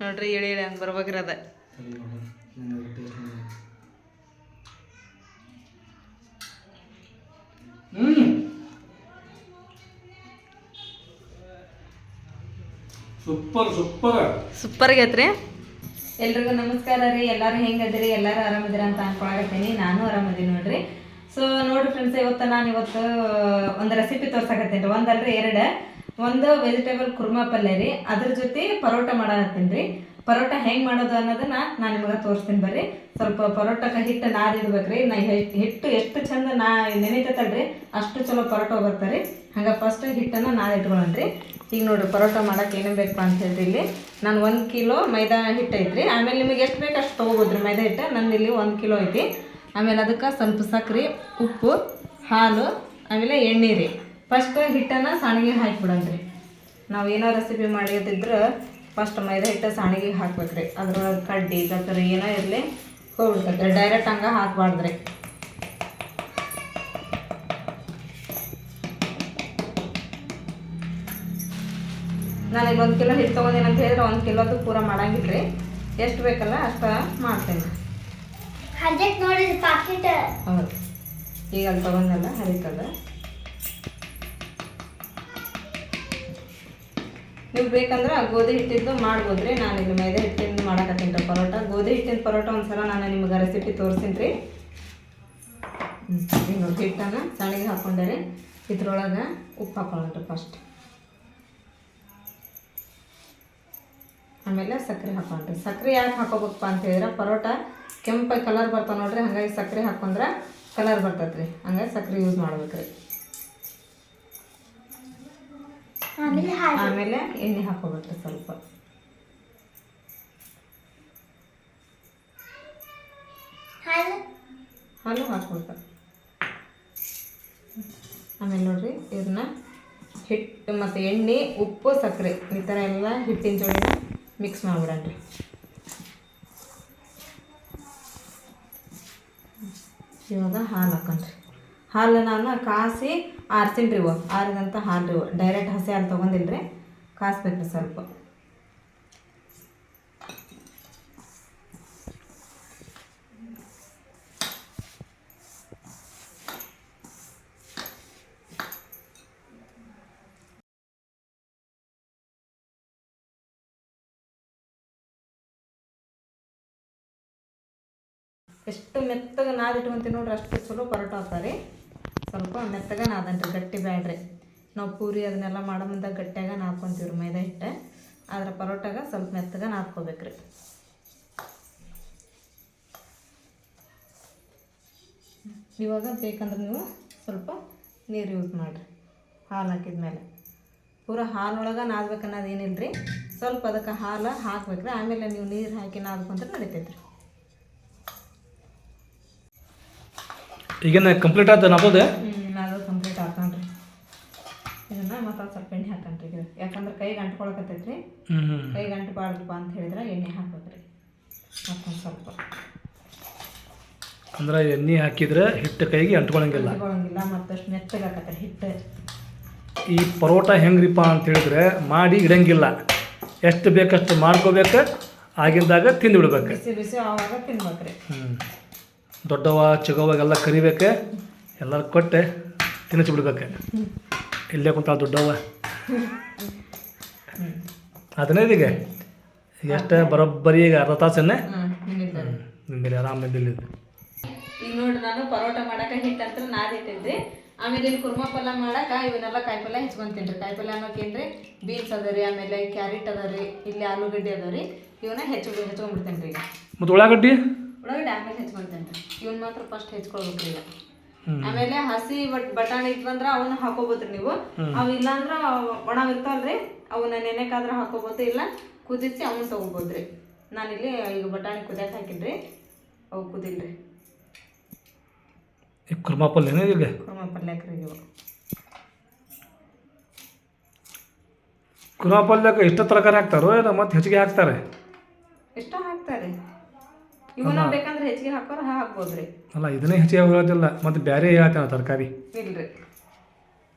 ನೋಡ್ರಿ ಇಳಿ ಇಳಿ ಹಂಗೆ ಬರ್ಬೇಕ್ರಿ ಅದ. ಸೂಪರ್ ಸೂಪರ್ ಸೂಪರ್ ಆಗೈತ್ರಿ. ಎಲ್ರಿಗೂ ನಮಸ್ಕಾರ ರೀ. ಎಲ್ಲರೂ ಹೆಂಗದಿರಿ? ಎಲ್ಲರೂ ಆರಾಮದಿರ ಅಂತ ಅನ್ಕೊಳಕತ್ತೀನಿ. ನಾನು ಆರಾಮದೀನಿ ನೋಡ್ರಿ. ಸೊ ನೋಡ್ರಿ ಫ್ರೆಂಡ್ಸ್, ಇವತ್ತು ಒಂದು ರೆಸಿಪಿ ತೋರ್ಸಕತ್ತೀನಿ. ಒಂದಲ್ರಿ ಎರಡು. ಒಂದು ವೆಜಿಟೇಬಲ್ ಕುರ್ಮಾ ಪಲ್ಯ ರೀ, ಅದ್ರ ಜೊತೆ ಪರೋಟ ಮಾಡಕತ್ತೀನಿ ರೀ. ಪರೋಟ ಹೆಂಗೆ ಮಾಡೋದು ಅನ್ನೋದನ್ನ ನಾನು ನಿಮಗೆ ತೋರಿಸ್ತೀನಿ ಬರ್ರಿ. ಸ್ವಲ್ಪ ಪರೋಟಕ್ಕೆ ಹಿಟ್ಟು ನಾದಿಡ್ಬೇಕ್ರಿ. ಹಿಟ್ಟು ಎಷ್ಟು ಚಂದ ನೆನೆತೈತಲ್ರಿ ಅಷ್ಟು ಚಲೋ ಪರೋಟ ಬರ್ತಾರೆ. ಹಂಗೆ ಫಸ್ಟ್ ಹಿಟ್ಟನ್ನು ನಾದಿಟ್ಕೊಳ್ಳೋಣ್ರಿ. ಈಗ ನೋಡಿರಿ ಪರೋಟ ಮಾಡೋಕೆ ಏನೇನು ಬೇಕಪ್ಪ ಅಂತ ಹೇಳ್ರಿ. ಇಲ್ಲಿ ನಾನು 1 ಕಿಲೋ ಮೈದಾ ಹಿಟ್ಟು ಐತ್ರಿ. ಆಮೇಲೆ ನಿಮಗೆ ಎಷ್ಟು ಬೇಕು ಅಷ್ಟು ತೊಗೋಬೋದ್ರಿ ಮೈದಾ ಹಿಟ್ಟು. ನಂದು ಇಲ್ಲಿ 1 ಕಿಲೋ ಐತಿ. ಆಮೇಲೆ ಅದಕ್ಕೆ ಸ್ವಲ್ಪ ಸಕ್ಕರೆ, ಉಪ್ಪು, ಹಾಲು, ಆಮೇಲೆ ಎಣ್ಣೆ ರೀ. ಫಸ್ಟ್ ಹಿಟ್ಟನ್ನು ಸಾಣಿಗೆ ಹಾಕಿಬಿಡೋಣ್ರಿ. ನಾವು ಏನೋ ರೆಸಿಪಿ ಮಾಡಿದ್ರೆ ಫಸ್ಟ್ ಮೈದಾ ಹಿಟ್ಟು ಸಾಣಿಗೆ ಹಾಕ್ಬೇಕ್ರಿ. ಅದ್ರೊಳಗೆ ಕಡ್ಡಿ ಗತ್ತರಿ ಏನೋ ಇರಲಿ ಹೋಗ್ಬಿಡ್ತೈತೆ. ಡೈರೆಕ್ಟ್ ಹಂಗೆ ಹಾಕ್ಬಾರ್ದ್ರಿ. ನಾನು ಈಗ 1 ಕಿಲೋ ಹಿಟ್ಟು ತೊಗೊಂಡೇನೆ ಅಂತ ಹೇಳಿದ್ರೆ 1 ಕಿಲೋದು ಪೂರ ಮಾಡಂಗಿಲ್ರಿ. ಎಷ್ಟು ಬೇಕಲ್ಲ ಅಷ್ಟು ಮಾಡ್ತೇನೆ. ಹೌದು, ಈಗ ಅಲ್ಲಿ ತೊಗೊಂಡಲ್ಲ ಹರಿತದ. ನೀವು ಬೇಕಂದ್ರೆ ಗೋಧಿ ಹಿಟ್ಟಿದ್ದು ಮಾಡ್ಬೋದ್ರಿ. ನಾನು ಇಲ್ಲಿ ಮೈದಾ ಹಿಟ್ಟಿಂದು ಮಾಡಕತ್ತೀನಿ ರೀ ಪರೋಟ. ಗೋಧಿ ಹಿಟ್ಟಿನ ಪರೋಟ ಒಂದ್ಸಲ ನಾನು ನಿಮ್ಗೆ ರೆಸಿಪಿ ತೋರಿಸ್ತೀನಿ ರೀ. ಈಗ ನೋಡಿ ಹಿಟ್ಟನ್ನು ಸಣ್ಣಗೆ ಹಾಕ್ಕೊಂಡೆ ರೀ. ಇದ್ರೊಳಗೆ ಉಪ್ಪು ಹಾಕೊಳ್ಳೋಣ್ರಿ ಫಸ್ಟ್. ಆಮೇಲೆ ಸಕ್ಕರೆ ಹಾಕೊಂಡ್ರಿ. ಸಕ್ಕರೆ ಯಾಕೆ ಹಾಕೋಬೇಕಪ್ಪ ಅಂತ ಹೇಳಿದ್ರೆ ಪರೋಟ ಕೆಂಪಾಗಿ ಕಲರ್ ಬರ್ತಾವೆ ನೋಡ್ರಿ. ಹಾಗಾಗಿ ಸಕ್ಕರೆ ಹಾಕೊಂಡ್ರೆ ಕಲರ್ ಬರ್ತೈತೆ ರೀ. ಹಂಗಾಗಿ ಸಕ್ಕರೆ ಯೂಸ್ ಮಾಡ್ಬೇಕ್ರಿ. ಆಮೇಲೆ ಎಣ್ಣೆ ಹಾಕೋಬೇಕ್ರಿ ಸ್ವಲ್ಪ. ಹಾಲು ಹಾಕ್ಬೇಕು. ಆಮೇಲೆ ನೋಡ್ರಿ ಇದನ್ನ ಹಿಟ್ಟು ಮತ್ತು ಎಣ್ಣೆ, ಉಪ್ಪು, ಸಕ್ಕರೆ ಈ ಥರ ಎಲ್ಲ ಹಿಟ್ಟಿನ ಜೋಡಿನ ಮಿಕ್ಸ್ ಮಾಡಿಬಿಡಣ್ರಿ. ಇವಾಗ ಹಾಲು ಹಾಕೊಂಡ್ರಿ. ಹಾಲು ನಾನು ಕಾಸಿ ಆರಿಸಿನಿ ರೀ. ಆರಿದಂಥ ಹಾಲು ರೀ. ಡೈರೆಕ್ಟ್ ಹಸಿ ಹಾಲು ತೊಗೊಂಡಿಲ್ರಿ, ಕಾಸ್ಬೇಕು ರೀ ಸ್ವಲ್ಪ. ಎಷ್ಟು ಮೆತ್ತಗೆ ನಾದಿಟ್ಕೊಂತೀವಿ ನೋಡ್ರಿ ಅಷ್ಟು ಚಲೋ ಪರೋಟ ಆಗ್ತಾರೆ. ಸ್ವಲ್ಪ ಮೆತ್ತಗೆ ನಾದನ್ರಿ, ಗಟ್ಟಿ ಬೇಡ್ರಿ. ನಾವು ಪೂರಿ ಅದನ್ನೆಲ್ಲ ಮಾಡೋ ಮುಂದೆ ಗಟ್ಟಿಯಾಗ ನಾದ್ಕೊತೀವಿ ರೀ ಮೈದಾ ಹಿಟ್ಟು. ಆದ್ರೆ ಪರೋಟಾಗ ಸ್ವಲ್ಪ ಮೆತ್ತಗೆ ನಾದ್ಕೋಬೇಕ್ರಿ. ಇವಾಗ ಬೇಕಂದ್ರೆ ನೀವು ಸ್ವಲ್ಪ ನೀರು ಯೂಸ್ ಮಾಡಿರಿ ಹಾಲು ಹಾಕಿದ್ಮೇಲೆ. ಪೂರ ಹಾಲೊಳಗೆ ನಾದ್ಬೇಕನ್ನೋದು ಏನಿಲ್ಲ ರೀ. ಸ್ವಲ್ಪ ಅದಕ್ಕೆ ಹಾಲು ಹಾಕ್ಬೇಕ್ರಿ. ಆಮೇಲೆ ನೀವು ನೀರು ಹಾಕಿ ನಾದ್ಕೊಂಡ್ರೆ ನಡಿತೈತೆ ರೀ. ಈಗೇನು ಕಂಪ್ಲೀಟ್ ಆಯ್ತು ನಾಬೋದು? ಅದು ಕಂಪ್ಲೀಟ್ ಆಯ್ತು ನೋಡ್ರಿ. ಇದನ್ನು ಮತ್ತೊಂದು ಸ್ವಲ್ಪ ಎಣ್ಣೆ ಹಾಕಣ್ರಿ. ಇದು ಯಾಕಂದ್ರೆ ಕೈಗೆ ಅಂಟ್ಕೊಳಕತ್ತೈತೆ ರೀ. ಕೈಗೆ ಅಂಟಬಾರ್ದಪ್ಪ ಅಂತ ಹೇಳಿದ್ರೆ ಎಣ್ಣೆ ಹಾಕ್ಬೇಕ್ರಿ ಮತ್ತೊಂದು ಸ್ವಲ್ಪ. ಅಂದ್ರೆ ಎಣ್ಣೆ ಹಾಕಿದ್ರೆ ಹಿಟ್ಟು ಕೈಗೆ ಅಂಟ್ಕೊಳಂಗಿಲ್ಲ. ಮತ್ತಷ್ಟು ಮೆತ್ತಗೆ ಹಾಕತ್ತಾರೆ ಹಿಟ್ಟು. ಈ ಪರೋಟ ಹೆಂಗ್ರಿಪ್ಪ ಅಂತ ಹೇಳಿದ್ರೆ ಮಾಡಿ ಇಡಂಗಿಲ್ಲ. ಎಷ್ಟು ಬೇಕಷ್ಟು ಮಾಡ್ಕೋಬೇಕು, ಆಗಿಂದಾಗ ತಿಂದು ಬಿಡ್ಬೇಕು. ಬಿಸಿ ಬಿಸಿ ಆವಾಗ ತಿನ್ಬೇಕ್ರಿ. ದೊಡ್ಡವ ಚಿಕ್ಕವಾಗೆಲ್ಲ ಕರಿಬೇಕು, ಎಲ್ಲರೂ ಕೊಟ್ಟೆ ತಿನ್ನಿಸಿ ಬಿಡ್ಬೇಕು. ಇಲ್ಲೇ ಕುಂತ ದೊಡ್ಡವ ಅದನ್ನೇ ಈಗ ಎಷ್ಟು ಬರೋಬ್ಬರಿ ಈಗ ಅರ್ಧ ತಾಸನ್ನೇ ನಿಮ್ಮಲ್ಲಿ ಆರಾಮ ನಿಂದಿಲ್ಲ. ಈಗ ನೋಡ್ರಿ ನಾನು ಪರೋಟ ಮಾಡಕ್ಕೆ ಹಿಟ್ಟು ಅಂತ ನಾದಿಟ್ಟಿದ್ರಿ. ಆಮೇಲೆ ಇಲ್ಲಿ ಕುರ್ಮಾ ಪಲ್ಯ ಮಾಡಕ್ಕೆ ಇವನ್ನೆಲ್ಲ ಕಾಯಿಪಲ್ಯ ಹೆಚ್ಕೊಂತೀನಿ ರೀ. ಕಾಯಿಪಲ್ಯ ಅನ್ನೋಕೇನ್ರಿ ಬೀನ್ಸ್ ಅದ ರೀ, ಆಮೇಲೆ ಕ್ಯಾರೆಟ್ ಅದ ರೀ, ಇಲ್ಲಿ ಆಲೂಗಡ್ಡೆ ಅದಾವ ರೀ. ಇವನ್ನ ಹೆಚ್ಕೊಂಡ್ಬಿಡ್ತೇನೆ ರೀ. ಈಗ ಮತ್ತು ಉಳ್ಳಾಗಡ್ಡಿ ಆಮೇಲೆ ಹೆಚ್ಕೊಳ್ತೇನೆ ರೀ. ಇವನ್ ಮಾತ್ರ ಫಸ್ಟ್ ಹೆಚ್ಕೊಳ್ಬೇಕ್ರಿ ಈಗ. ಆಮೇಲೆ ಹಸಿ ಬಟಾಣಿ ಇಟ್ವಂದ್ರೆ ಅವನ್ನ ಹಾಕೋಬೋದ್ರಿ ನೀವು. ಅವು ಇಲ್ಲಾಂದ್ರ ಒಣವ್ ಇರ್ತಾವಲ್ರಿ, ಅವನ್ನ ನೆನೆಕಾದ್ರೆ ಹಾಕೋಬೋದು, ಇಲ್ಲ ಕುದಿಸಿ ಅವನ್ನ ತಗೋಬೋದ್ರಿ. ನಾನಿಲ್ಲಿ ಈಗ ಬಟಾಣಿ ಕುದಿಯಕ್ಕೆ ಹಾಕಿದ್ರಿ, ಅವು ಕುದಿಲ್ರಿ. ಕುರ್ಮಾ ಪಲ್ಯ ಈಗ ಕುರ್ಮಾ ಪಲ್ಯಕ್ಕೆ ರೀ. ಇವು ಕುರ್ಮಾ ಪಲ್ಯಕ್ಕೆ ಇಷ್ಟ ತರಕಾರಿ ಹಾಕ್ತಾರೋ ಇಲ್ಲ ಮತ್ತೆ ಹೆಚ್ಚಿಗೆ ಹಾಕ್ತಾರೆ? ಇಷ್ಟ ಹಾಕ್ತಾರೆ. ಇವನ್ನ ಬೇಕಂದ್ರೆ ಹೆಚ್ಚಿಗೆ ಹಾಕೋರು ಹಾಕ್ಬೋದ್ರಿ. ಅಲ್ಲ ಇದನ್ನೇ ಹೆಚ್ಚಿಗೆ ಹೋಗೋದಿಲ್ಲ, ಮತ್ತು ಬೇರೆ ಹೇಳ್ತಾನೆ ತರಕಾರಿ ಇಲ್ರಿ.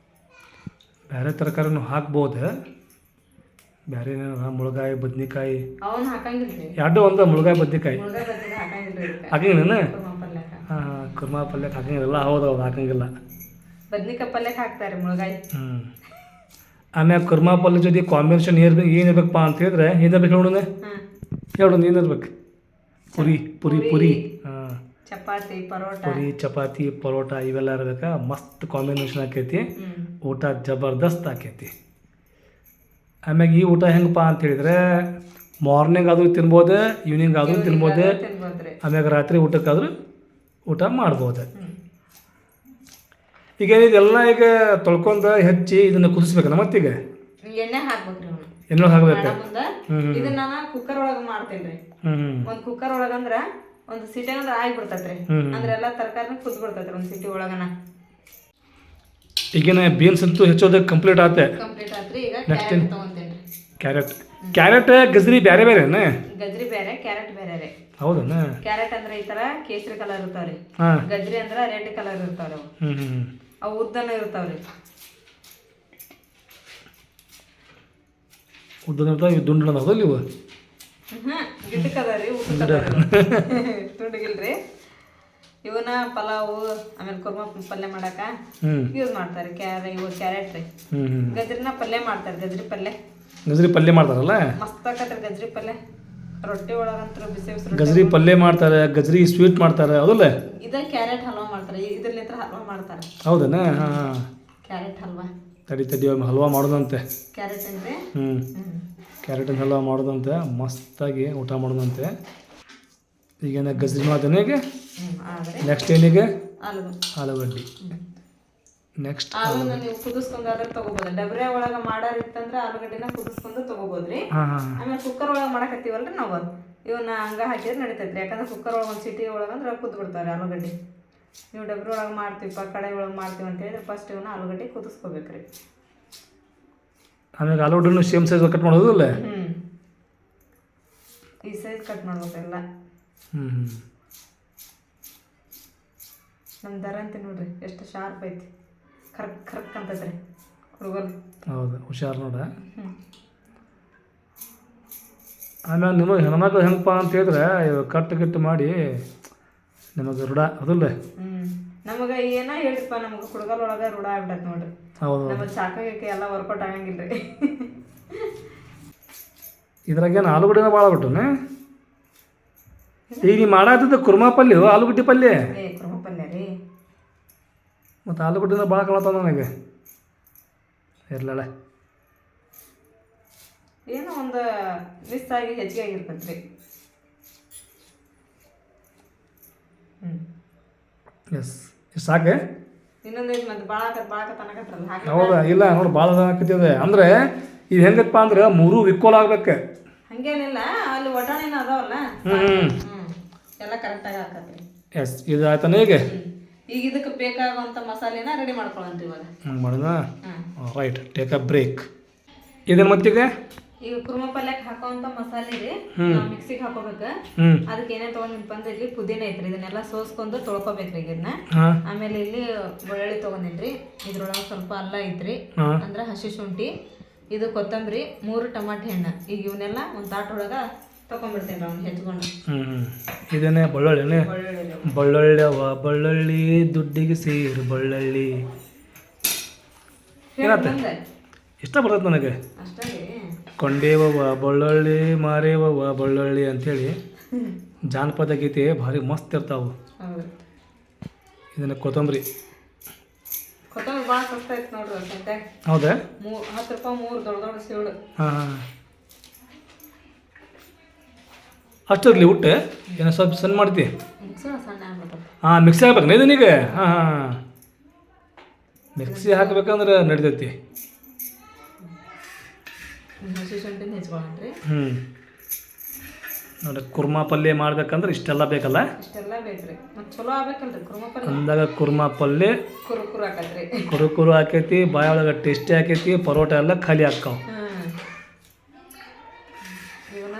ಬೇರೆ ತರಕಾರಿನೂ ಹಾಕ್ಬೋದು, ಬೇರೆ ಮುಳಗಾಯಿ ಬದ್ನಿಕಾಯಿ ಅವನ್ ಹಾಕಂಗಿಲ್ರಿ, ಎರಡು ಒಂದು ಮುಳಗಾಯಿ ಬದ್ನಿಕಾಯಿ ಮುಳ್ಗಾಯಿ ಬದ್ನಿಕಾಯಿ ಹಾಕಂಗಿಲ್ರಿ ಇದಕ್ಕೆ. ಹಾಕಂಗಿಲ್ಲ ಕುರ್ಮಾ ಪಲ್ಯಕ್ಕೆ ಹಾಂ ಕುರ್ಮಾ ಪಲ್ಯಕ್ಕೆ ಹಾಕಂಗಿಲ್ಲ. ಹೌದು ಹಾಕಂಗಿಲ್ಲ. ಬದ್ನಿಕಾಯಿ ಪಲ್ಯಕ್ಕೆ ಹಾಕ್ತಾರೆ ಮುಳ್ಗಾಯಿ. ಆಮ್ಯಾಗ ಕುರ್ಮಾ ಪಲ್ಯ ಜೊತೆ ಕಾಂಬಿನೇಷನ್ ಏನಿರ್ಬೇಕಪ್ಪ ಅಂತ ಹೇಳಿದ್ರೆ ಏನಿರ್ಬೇಕು ನೋಡೋಣ, ಹೇಳೋಣ ಏನಿರ್ಬೇಕು? ಪುರಿ ಪುರಿ ಪುರಿ ಹಾಂ, ಚಪಾತಿ ಪರೋಟ, ಪುರಿ ಚಪಾತಿ ಪರೋಟ ಇವೆಲ್ಲ ಇರ್ಬೇಕಾ, ಮಸ್ತ್ ಕಾಂಬಿನೇಷನ್ ಆಕೈತಿ. ಊಟ ಜಬರ್ದಸ್ತ್ ಆಕೈತಿ. ಆಮ್ಯಾಗ ಈ ಊಟ ಹೆಂಗಪ್ಪ ಅಂತ ಹೇಳಿದ್ರೆ ಮಾರ್ನಿಂಗ್ ಆದರೂ ತಿನ್ಬೋದು, ಈವ್ನಿಂಗ್ ಆದರೂ ತಿನ್ಬೋದು, ತಿನ್ಬೋದ್ರಿ. ಆಮ್ಯಾಗ ರಾತ್ರಿ ಊಟಕ್ಕಾದ್ರೂ ಊಟ ಮಾಡ್ಬೋದು. ಈಗ ಇದೆಲ್ಲ ಈಗ ತೊಳ್ಕೊಂಡು ಹೆಚ್ಚಿ ಇದನ್ನು ಕುದಿಸ್ಬೇಕಲ್ಲ ಮತ್ತೀಗ ಎಣ್ಣೆ ಹಾಕ್ಬೇಕ್ರಿ ಅವ್ನು. ಎಣ್ಣೆ ಹಾಕ್ಬೇಕು. ಇದನ್ನ ನಾನು ಕುಕ್ಕರ್ ಒಳಗ ಮಾಡ್ತೇನ್ರಿ. ಒಂದ್ ಕುಕ್ಕರ್ ಒಳಗಂದ್ರ ಒಂದ್ ಸಿಟಿ ಅಂದ್ರ ಆಗ್ಬಿಡ್ತೈತ್ರಿ. ಅಂದ್ರೆ ಎಲ್ಲಾ ತರಕಾರಿನ ಕುದ್ ಬಿಡ್ತೈತ್ರಿ ಒಂದ್ ಸಿಟಿ ಒಳಗನ. ಈಗಿನ ಬೀನ್ಸ್ ಅಂತೂ ಹೆಚ್ಚೋದಕ್ಕೆ ಕಂಪ್ಲೀಟ್ ಆತೆ. ಕಂಪ್ಲೀಟ್ ಆತ್ರಿ. ಈಗ ಕ್ಯಾರೆಟ್ ತಗೊಂತೇನ್ರಿ. ಕ್ಯಾರೆಟ್ ಗಜ್ರಿ ಬೇರೆ ಬೇರೆನ? ಗಜ್ರಿ ಬೇರೆ, ಕ್ಯಾರೆಟ್ ಬೇರೆ ರೀ. ಹೌದನ? ಕ್ಯಾರೆಟ್ ಅಂದ್ರೆ ಈ ತರ ಕೇಸರಿ ಕಲರ್ ಇರ್ತಾವ್ರಿ. ಗಜ್ರಿ ಅಂದ್ರ ರೆಡ್ ಕಲರ್ ಇರ್ತಾವ್ರಿ. ಅವು ಉದ್ದನ ಇರ್ತಾವ್ರಿ. ಉದ್ದನ ಇರ್ತಾವ, ಇವು ದುಂಡನ ಅದಾವಲ್ಲ ಇವು. ಗಿಡ್ಡಕ್ಕದಾರಿ, ತುಂಡಗಿಲ್ರಿ. ಇವನ್ನ ಪಲಾವು ಆಮೇಲೆ ಕುರ್ಮಾ ಪಲ್ಯ ಮಾಡಾಕ ಯೂಸ್ ಮಾಡ್ತಾರೆ. ಇವು ಕ್ಯಾರೆಟ್ ರೀ. ಗಜ್ರಿನ ಪಲ್ಯ ಮಾಡ್ತಾರೆ. ಗಜ್ರಿ ಪಲ್ಯ ಮಾಡ್ತಾರಲ್ಲ, ಮಸ್ತ್ ಆಕತ್ರಿ ಗಜ್ರಿ ಪಲ್ಯ. ರೊಟ್ಟಿ ಒಳಗಂತ್ರ ಬಿಸಿ ಬಿಸಿ ಗಜ್ರಿ ಪಲ್ಯ ಮಾಡ್ತಾರೆ, ಗಜ್ರಿ ಸ್ವೀಟ್ ಮಾಡ್ತಾರೆ. ಹೌದಲ್ಲ? ಇದ ಕ್ಯಾರೆಟ್ ಹಲ್ವಾ ಮಾಡ್ತಾರೆ. ಇದ್ರಲ್ಲಿಂತ್ರ ಹಲ್ವಾ ಮಾಡ್ತಾರೆ. ಹೌದನ? ಕ್ಯಾರೆಟ್ ಹಲ್ವಾ. ತಡಿ ಹಲ್ವಾ ಮಾಡೋದಂತೆ. ಕ್ಯಾರೆಟ್ ಅಂದ್ರೆ ಕ್ಯಾರೆಟಿನ ಹಲ್ವಾ ಮಾಡೋದಂತೆ, ಮಸ್ತಾಗಿ ಊಟ ಮಾಡೋದಂತೆ. ಈಗೇನ ಗಜ್ರಿ ಮಾಡ್ತಾನೆ. ಈಗ ನೆಕ್ಸ್ಟ್ ಏನಿಗೆ ಆಲೂಗಡ್ಡಿ. ನೆಕ್ಸ್ಟ್ ಆಲೂನ ನೀವು ಕುದಿಸ್ಕೊಂಡಾದ್ರೆ ತಗೋಬೋದು. ಡಬ್ರೆ ಒಳಗ ಮಾಡಾರಿತ್ತಂದ್ರೆ ಆಲೂಗಡ್ಡಿನ ಕುದಿಸ್ಕೊಂಡು ತಗೋಬೋದ್ರಿ. ಆಮೇಲೆ ಕುಕ್ಕರ್ ಒಳಗ ಮಾಡಕತ್ತೀವಲ್ರಿ ನಾವು, ಇವನ್ನ ಹಂಗ ಹಾಕಿದ್ರೆ ನಡಿತೈತ್ರಿ. ಯಾಕಂದ್ರೆ ಕುಕ್ಕರ್ ಒಳಗ ಒಂದು ಸಿಟಿ ಒಳಗಂದ್ರೆ ಕುದ್ ಬಿಡ್ತಾವ್ರಿ ಆಲೂಗಡ್ಡಿ. ನೀವು ಡಬ್ರಿ ಒಳಗೆ ಮಾಡ್ತೀವಪ್ಪ, ಕಡೆ ಒಳಗೆ ಮಾಡ್ತೀವಿ ಅಂತ ಹೇಳಿದ್ರೆ ಫಸ್ಟ್ ಇವನ್ನ ಆಲೂಗಡ್ಡಿ ಕುದಿಸ್ಕೋಬೇಕ್ರಿ. ಆಮೇಲೆ ಆಲೂಗಡ್ಡಿನೂ ಸೇಮ್ ಸೈಜ್ ಕಟ್ ಮಾಡೋದಿಲ್ಲ? ಈ ಸೈಜ್ ಕಟ್ ಮಾಡ್ಬೇಕೆಲ್ಲ. ನಮ್ಮ ದರಂತಿ ನೋಡ್ರಿ ಎಷ್ಟು ಶಾರ್ಪ್ ಐತಿ. ಖರ್ಕ್ ಅಂತೈತ್ರಿ ಹುಡುಗರು. ಹೌದು, ಹುಷಾರು ನೋಡ. ಆಮೇಲೆ ನಿಮಗೆ ಹೆಣ್ಮಕ್ಳು ಹೆಂಗಪ್ಪ ಅಂತ ಹೇಳಿದ್ರೆ ಕಟ್ಟು ಮಾಡಿ ನಿಮಗೆ ರೂಢ ಅದಲ್ಲ? ನಮಗೆ ಏನೋ ಹೇಳಿಪ್ಪ, ನಮಗೆ ಹುಡುಗರೊಳಗೆ ರೂಢ ಆಗ್ಬಿಟ್ಟೈತೆ ನೋಡ್ರಿ. ಹೌದು, ನಮಗೆ ಸಾಕಾಗಕ್ಕೆ ಎಲ್ಲ ವರ್ಕೌಟ್ ಆಗಂಗಿಲ್ರಿ. ಇದ್ರಾಗೇನು ಆಲೂಗಡ್ಡೆನ ಭಾಳ ಬಿಟ್ಟನೆ. ಈಗ ನೀವು ಮಾಡಾತಿದ್ದ ಕುರ್ಮಾ ಪಲ್ಯ, ಆಲೂಗಡ್ಡೆ ಪಲ್ಯ. ಕುರ್ಮಾ ಪಲ್ಯ ರೀ. ಮತ್ತು ಆಲೂಗಡ್ಡೆನ ಭಾಳ ಕಾಣತ್ತಾವ ನನಗೆ. ಇರ್ಲಲ್ಲ, ಏನೋ ಒಂದು ಮಿಸ್ ಆಗಿ ಹೆಚ್ಚಿಗೆ ಆಗಿರ್ತೈತ್ರಿ. ಎಸ್ ಸಾಕೆ. ಇನ್ನೊಂದು ಮತ್ತೆ ಭಾಳ ತನಕತ್ರಲ್ಲ. ಹೌದಾ? ಇಲ್ಲ ನೋಡಿ, ಭಾಳ ಹಾಕತ್ತಿದೆ. ಅಂದರೆ ಇದು ಹೆಂಗಪ್ಪ ಅಂದ್ರೆ ಮೂರು ವಿಕೋಲ್ ಆಗ್ಬೇಕು. ಹಂಗೇನಿಲ್ಲ, ಅಲ್ಲಿ ಒಟಾಣಿನ ಅದಾವಲ್ಲ, ಎಲ್ಲ ಕರೆಕ್ಟಾಗಿ ಹಾಕತ್ರಿ. ಎಸ್, ಇದು ಆಯ್ತಾನೆ. ಈಗ ಇದಕ್ಕೆ ಬೇಕಾಗುವಂಥ ಮಸಾಲೆನ ರೆಡಿ ಮಾಡ್ಕೊಳ್ಳಂತ ಇವಾಗ. ಮಾಡೋಣ. Right, take a break. ಇದನ್ನ ಮತ್ತೀಗ ಈಗ ಕುರ್ಮಾ ಪಲ್ಯಕ್ಕೆ ಹಾಕೋಂಥ ಮಸಾಲೆ ರೀ, ಮಿಕ್ಸಿಗೆ ಹಾಕೋಬೇಕು. ಅದಕ್ಕೆ ಏನೇನು ತೊಗೊಂಡಿನಪ್ಪ ಅಂದ್ರೆ ಇಲ್ಲಿ ಪುದೀನ ಐತ್ರಿ, ಇದನ್ನೆಲ್ಲ ಸೋಸ್ಕೊಂಡು ತೊಳ್ಕೊಬೇಕ್ರಿ ಇದನ್ನ. ಆಮೇಲೆ ಇಲ್ಲಿ ಬೆಳ್ಳುಳ್ಳಿ ತೊಗೊಂಡಿನ್ರಿ, ಇದ್ರೊಳಗೆ ಸ್ವಲ್ಪ ಅಲ್ಲ ಐತ್ರಿ, ಅಂದ್ರೆ ಹಸಿ ಶುಂಠಿ, ಇದು ಕೊತ್ತಂಬರಿ, 3 ಟಮಾಟೆ ಹಣ್ಣು. ಈಗ ಇವನ್ನೆಲ್ಲ ಒಂದು ತಾಟೊಳಗೆ ತಗೊಂಡ್ಬಿಡ್ತೇನೆ ಅವ್ನು ಹೆಚ್ಕೊಂಡು. ಇದನ್ನೇ ಬೆಳ್ಳುಳ್ಳಿ. ಬೆಳ್ಳುಳ್ಳಿ ದುಡ್ಡಿಗೆ ಸೇರು ಬೆಳ್ಳುಳ್ಳಿ. ಇಷ್ಟ ಬರ್ತದೆ ನನಗೆ. ಕೊಂಡೇವವ ಬೆಳ್ಳುಳ್ಳಿ, ಮಾರೇವವ ಬೆಳ್ಳುಳ್ಳಿ ಅಂಥೇಳಿ ಜಾನಪದ ಗೀತೆ ಭಾರಿ ಮಸ್ತ್ ಇರ್ತಾವೆ. ಇದನ್ನ ಕೊತ್ತಂಬರಿ ಭಾಳ ಕಷ್ಟ ಐತೆ ನೋಡ್ರಿ. ಹೌದಾ? 10 ರೂಪಾಯಿ 3 ದೊಡ್ಡ ಸೇಳು. ಅಷ್ಟಿರ್ಲಿ ಉಟ್ಟೆ ಏನೋ ಸ್ವಲ್ಪ ಸಣ್ಣ ಮಾಡ್ತಿ. ಸಣ್ಣ ಆಗ್ಬಿಡ್ತದೆ. ಮಿಕ್ಸಿ ಹಾಕ್ಬೇಕು ಇದನ್ನೀಗ. ಮಿಕ್ಸಿ ಹಾಕ್ಬೇಕಂದ್ರೆ ನಡಿತೈತಿ. ಹಸಿ ಶುಂಠಿನ ಹೆಚ್ಕೊಳ್ಳೋಣ್ರಿ. ನೋಡಿ, ಕುರ್ಮಾ ಪಲ್ಯ ಮಾಡ್ಬೇಕಂದ್ರೆ ಇಷ್ಟೆಲ್ಲ ಬೇಕಲ್ಲ? ಇಷ್ಟೆಲ್ಲ ಬೇಕ್ರಿ, ಮತ್ತೆ ಚಲೋ ಆಗ್ಬೇಕಲ್ರಿ ಕುರ್ಮಾ ಪಲ್ಯ. ಅಂದಾಗ ಕುರ್ಮಾ ಪಲ್ಯ ಕುರುಕುರು ಆಕತ್ರಿ. ಕುರುಕುರು ಆಕೈತಿ, ಬಾಯೊಳಗೆ ಟೇಸ್ಟಿ ಆಕೈತಿ, ಪರೋಟ ಎಲ್ಲ ಖಾಲಿ ಹಾಕ್ಕಾವ. ಇವನ್ನ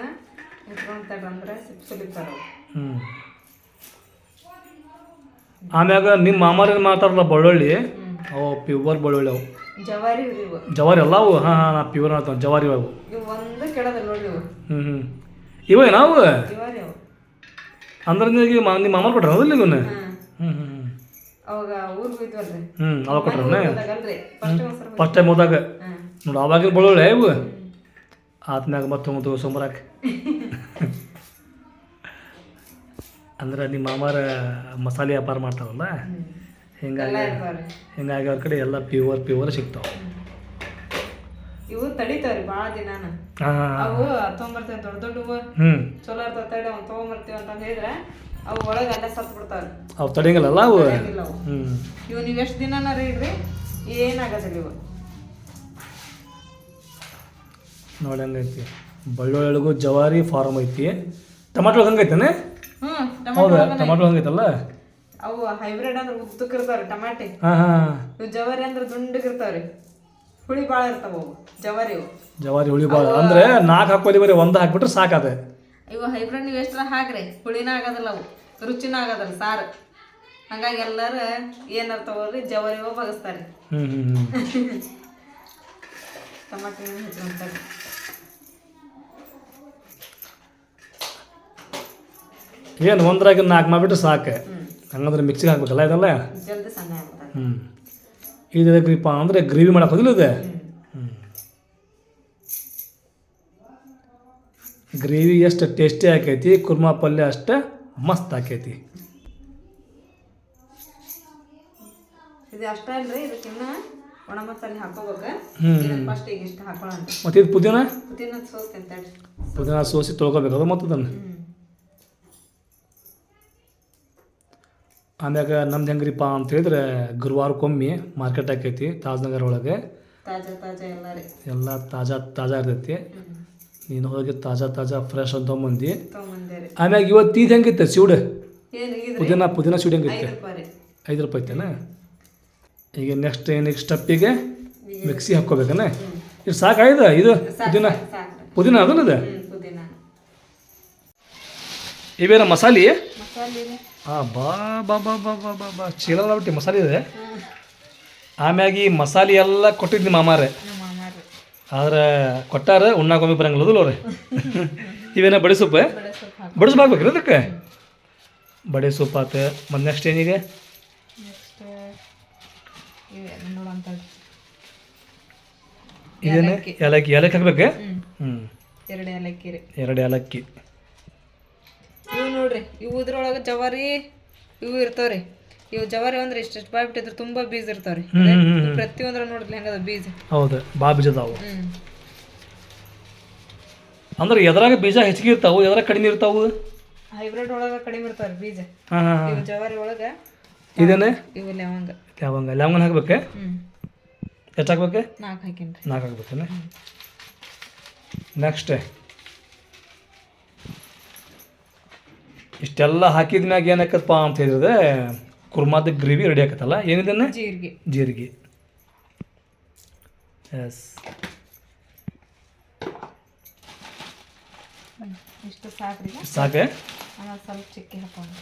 ಹೆಚ್ಕೊಂಡ್ರೆ ಸುಲಿತಾರ. ಆಮ್ಯಾಗ ನಿಮ್ಮ ಮಾಮಾರೇನು ಮಾತಾಡಲ್ಲ ಬೆಳ್ಳುಳ್ಳಿ, ಅವು ಪ್ಯೂರ್ ಬೆಳ್ಳುಳ್ಳಿ ಅವು. ಜವಾರಿ ಇವು ಜವಾರಿ ಎಲ್ಲವು ಹಾಂ ಹಾಂ ನಾ ಪ್ಯೂರ್ ಹೇಳ್ತಾವೆ ಜವಾರಿ ಅವು ಇವು ಒಂದು ಕೆಡದಲ್ಲ ನೋಡ್ರಿ ಇವು ಇವೇ ನಾವು ಜವಾರಿ ಅವು ಅಂದ್ರೆ ನಿಮಗೆ ನಿಮ್ಮ ಮಾಮ ಕೊಟ್ರ ಹೌದಿಲ್ಲ ಇವನ್ನ ಅವಾಗ ಊರಿಗೆ ಹೋಯ್ತವಲ್ರಿ ಅವಾಗ ಕೊಟ್ರಲ್ಲ ಹೋದಾಗಲ್ರಿ ಫಸ್ಟ್ ಟೈಮ್ ಹೋದಾಗ ನೋಡಿ ಅವಾಗಿನ ಬಳ್ಳೊಳ್ಳೆ ಇವು ಆತ್ಮ್ಯಾಗ ಮತ್ತೆ ಸೋಮರಾಕ ಅಂದ್ರೆ ನಿಮ್ಮ ಮಾಮಾರ ಮಸಾಲೆ ವ್ಯಾಪಾರ ಮಾಡ್ತಾರಲ್ಲ ಹಿಂಗಾಗಿ ಅವ್ರ ಕಡೆ ಎಲ್ಲ ಪ್ಯೂರ್ ಸಿಗ್ತಾವೆ ಇವು ತಡಿತಾವ್ರಿ ಭಾಳ ದಿನಾನ ಅವು ತೊಗೊಂಬರ್ತೇವೆ ದೊಡ್ಡ ದೊಡ್ಡವು ಚಲೋ ಇರ್ತಾವ ತಡಿ ಅವ್ನು ತೊಗೊಂಬರ್ತೀವಿ ಅಂತ ಹೇಳಿದ್ರೆ ಅವು ಒಳಗೆ ಅಲ್ಲೇ ಸತ್ತು ಬಿಡ್ತಾವ್ರಿ ಅವು ತಡಿಯಂಗಿಲ್ಲ ಅವು ಇವು ನೀವು ಎಷ್ಟು ದಿನಾನ ಇಡ್ರಿ ಏನಾಗೋದಿಲ್ಲ ಇವು ನೋಡಿ ಹಂಗೈತಿ ಬಳ್ಳೊಳ್ಳಿಗೂ ಜವಾರಿ ಫಾರ್ಮ್ ಐತಿ ಟಮಾಟೊ ಹಂಗೈತೇನೆ ಹೌದಾ ಟಮಾಟೊ ಹಂಗೈತಲ್ಲ ಅವು ಹೈಬ್ರಿಡ್ ಅಂದ್ರೆ ಉದ್ದಕ್ಕೆ ಇರ್ತಾವ್ರಿ ಟಮಾಟಿ ಇವು ಜವಾರಿ ಅಂದ್ರೆ ದುಂಡಗಿರ್ತಾವ್ರಿ ಹುಳಿ ಭಾಳ ಇರ್ತಾವ ಅವು ಜವಾರಿ ಹುಳಿ ಭಾಳ ಅಂದ್ರೆ 4 ಹಾಕೋದಿ ಬರೀ 1 ಹಾಕ್ಬಿಟ್ರೆ ಸಾಕದ ಇವು ಹೈಬ್ರಿಡ್ ನೀವು ಎಷ್ಟರ ಹಾಕ್ರಿ ಹುಳಿನ ಆಗೋದಿಲ್ಲ ಅವು ರುಚಿನ ಆಗೋದಿಲ್ಲ ಸಾರು ಹಂಗಾಗಿ ಎಲ್ಲರೂ ಏನಿರ್ತಾವಲ್ರಿ ಜವಾರಿ ಬಗಸ್ತಾರೆ ಟಮಾಟಿ ಹಚ್ಕೊಂತಾರೆ ಏನು ಒಂದ್ರಾಗ 4 ಮಾಡಿಬಿಟ್ರೆ ಸಾಕು ಹಂಗಂದ್ರೆ ಮಿಕ್ಸಿಗೆ ಹಾಕ್ಬೇಕಲ್ಲ ಇದೆಲ್ಲ ಜಲ್ದಿ ಸಣ್ಣ ಆಗ್ತದೆ ಇದಕ್ಕಿಪ್ಪ ಅಂದರೆ ಗ್ರೇವಿ ಮಾಡಕ್ಕೆ ಹೋದಿಲ್ಲ ಇದೆ ಗ್ರೇವಿ ಎಷ್ಟು ಟೇಸ್ಟಿ ಆಕೈತಿ ಕುರ್ಮಾ ಪಲ್ಯ ಅಷ್ಟು ಮಸ್ತ್ ಆಕೈತಿ ಇದು ಅಷ್ಟೇ ಅಲ್ರಿ ಇದಕ್ಕಿನ್ನ ಒಣ ಮಸಾಲೆ ಹಾಕೋಬೇಕು ಫಸ್ಟ್ ಈಗ ಇಷ್ಟು ಹಾಕೊಳ್ಳೋಣ ಮತ್ತು ಇದು ಪುದೀನ ಸೋಸ್ತೀನಿ ಪುದೀನ ಸೋಸಿ ತೊಳ್ಕೊಬೇಕು ಅದು ಮತ್ತು ಅದನ್ನು ಆಮ್ಯಾಗ ನಮ್ದು ಹೆಂಗ್ರಿಪ್ಪ ಅಂತ ಹೇಳಿದ್ರೆ ಗುರುವಾರಕ್ಕೊಮ್ಮೆ ಮಾರ್ಕೆಟ್ ಆಕೈತಿ ತಾಜ್ನಗರ್ ಒಳಗೆ ಎಲ್ಲ ತಾಜಾ ಇರ್ತೈತಿ ನೀನು ಹೋಗಿ ತಾಜಾ ಫ್ರೆಶ್ ಅಂತ ತೊಗೊಂಬಂದು ಆಮ್ಯಾಗ ಇವತ್ತು ಇದು ಹೆಂಗಿತ್ತೆ ಸೀಡ್ ಪುದೀನ ಸೀಡ್ ಹೆಂಗಿತ್ತೆ 5 ರೂಪಾಯಿ ಐತೆನಾ ಈಗ ನೆಕ್ಸ್ಟ್ ಏನಕ್ಕೆ ಸ್ಟೆಪ್ಪಿಗೆ ಮಿಕ್ಸಿ ಹಾಕ್ಕೋಬೇಕನ ಇದು ಸಾಕಾಯ್ದ ಇದು ಪುದೀನ ಅದಲ್ಲ ಇದು ಇವೇನ ಮಸಾಲೆ ಬಾ ಬಾ ಬಾ ಬಾ ಬಾ ಬಾ ಬಾ ಚೀಲ ಬಿಟ್ಟು ಮಸಾಲೆ ಇದೆ ಆಮ್ಯಾಗ ಈ ಮಸಾಲೆ ಎಲ್ಲ ಕೊಟ್ಟಿದ್ನಿ ಮಾಮಾರೆ ಆದ್ರೆ ಕೊಟ್ಟಾರ ಉಣ್ಣಾಕೊಮ್ಮೆ ಬರಂಗಿಲ್ಲ ಅದಲ್ಲ ಅವ್ರೆ ಇವೇನ ಬಡೆ ಸೊಪ್ಪು ಬಡಿಸ್ಬಾಕ್ಬೇಕ್ರಿ ಅದಕ್ಕೆ ಬಡೆ ಸೊಪ್ಪು ಆತು ಮತ್ತು ನೆಕ್ಸ್ಟ್ ಏನಿಗೆ ಇದೇನೆ ಏಲಕ್ಕಿ ಹಾಕ್ಬೇಕು 2 ಏಲಕ್ಕಿ ಇವು ನೋಡ್ರಿ ಇವು ಇದ್ರೊಳಗೆ ಜವಾರಿ ಇವು ಇರ್ತಾವ್ರಿ ಇವು ಜವಾರಿ ಅಂದ್ರೆ ಇಷ್ಟು ಬಾಯ್ಬಿಟ್ಟಿದ್ರೆ ತುಂಬಾ ಬೀಜ ಇರ್ತಾವ್ರಿ ಪ್ರತಿಯೊಂದ್ರ ನೋಡ್ರಿ ಹೆಂಗದ ಬೀಜ ಹೌದು ಬೀಜ ಅದಾವು ಅಂದ್ರೆ ಎದ್ರಾಗ ಬೀಜ ಹೆಚ್ಚಿಗೆ ಇರ್ತಾವು ಎದ್ರಾಗ ಕಡಿಮೆ ಇರ್ತಾವು ಹೈಬ್ರಿಡ್ ಒಳಗ ಕಡಿಮೆ ಇರ್ತಾವ್ರಿ ಬೀಜ ಇವು ಜವಾರಿ ಒಳಗ ಇದೇನೆ ಇವು ಲವಂಗನ ಹಾಕ್ಬೇಕು ಎಷ್ಟು ಹಾಕ್ಬೇಕು 4 ಹಾಕಿನ್ರಿ 4 ಹಾಕ್ಬೇಕೇನೆ ನೆಕ್ಸ್ಟ್ ಇಷ್ಟೆಲ್ಲ ಹಾಕಿದ ಮ್ಯಾಗ ಏನಾಕತ್ತಪ್ಪ ಅಂತ ಹೇಳಿದ್ರೆ ಕುರ್ಮಾದ ಗ್ರೇವಿ ರೆಡಿ ಆಕತ್ತಲ್ಲ ಏನಿದೆ ಜೀರಿಗೆ ಎಸ್ ಸಾಕೆ ಸ್ವಲ್ಪ ಚಕ್ಕಿ ಹಾಕೊಂಡು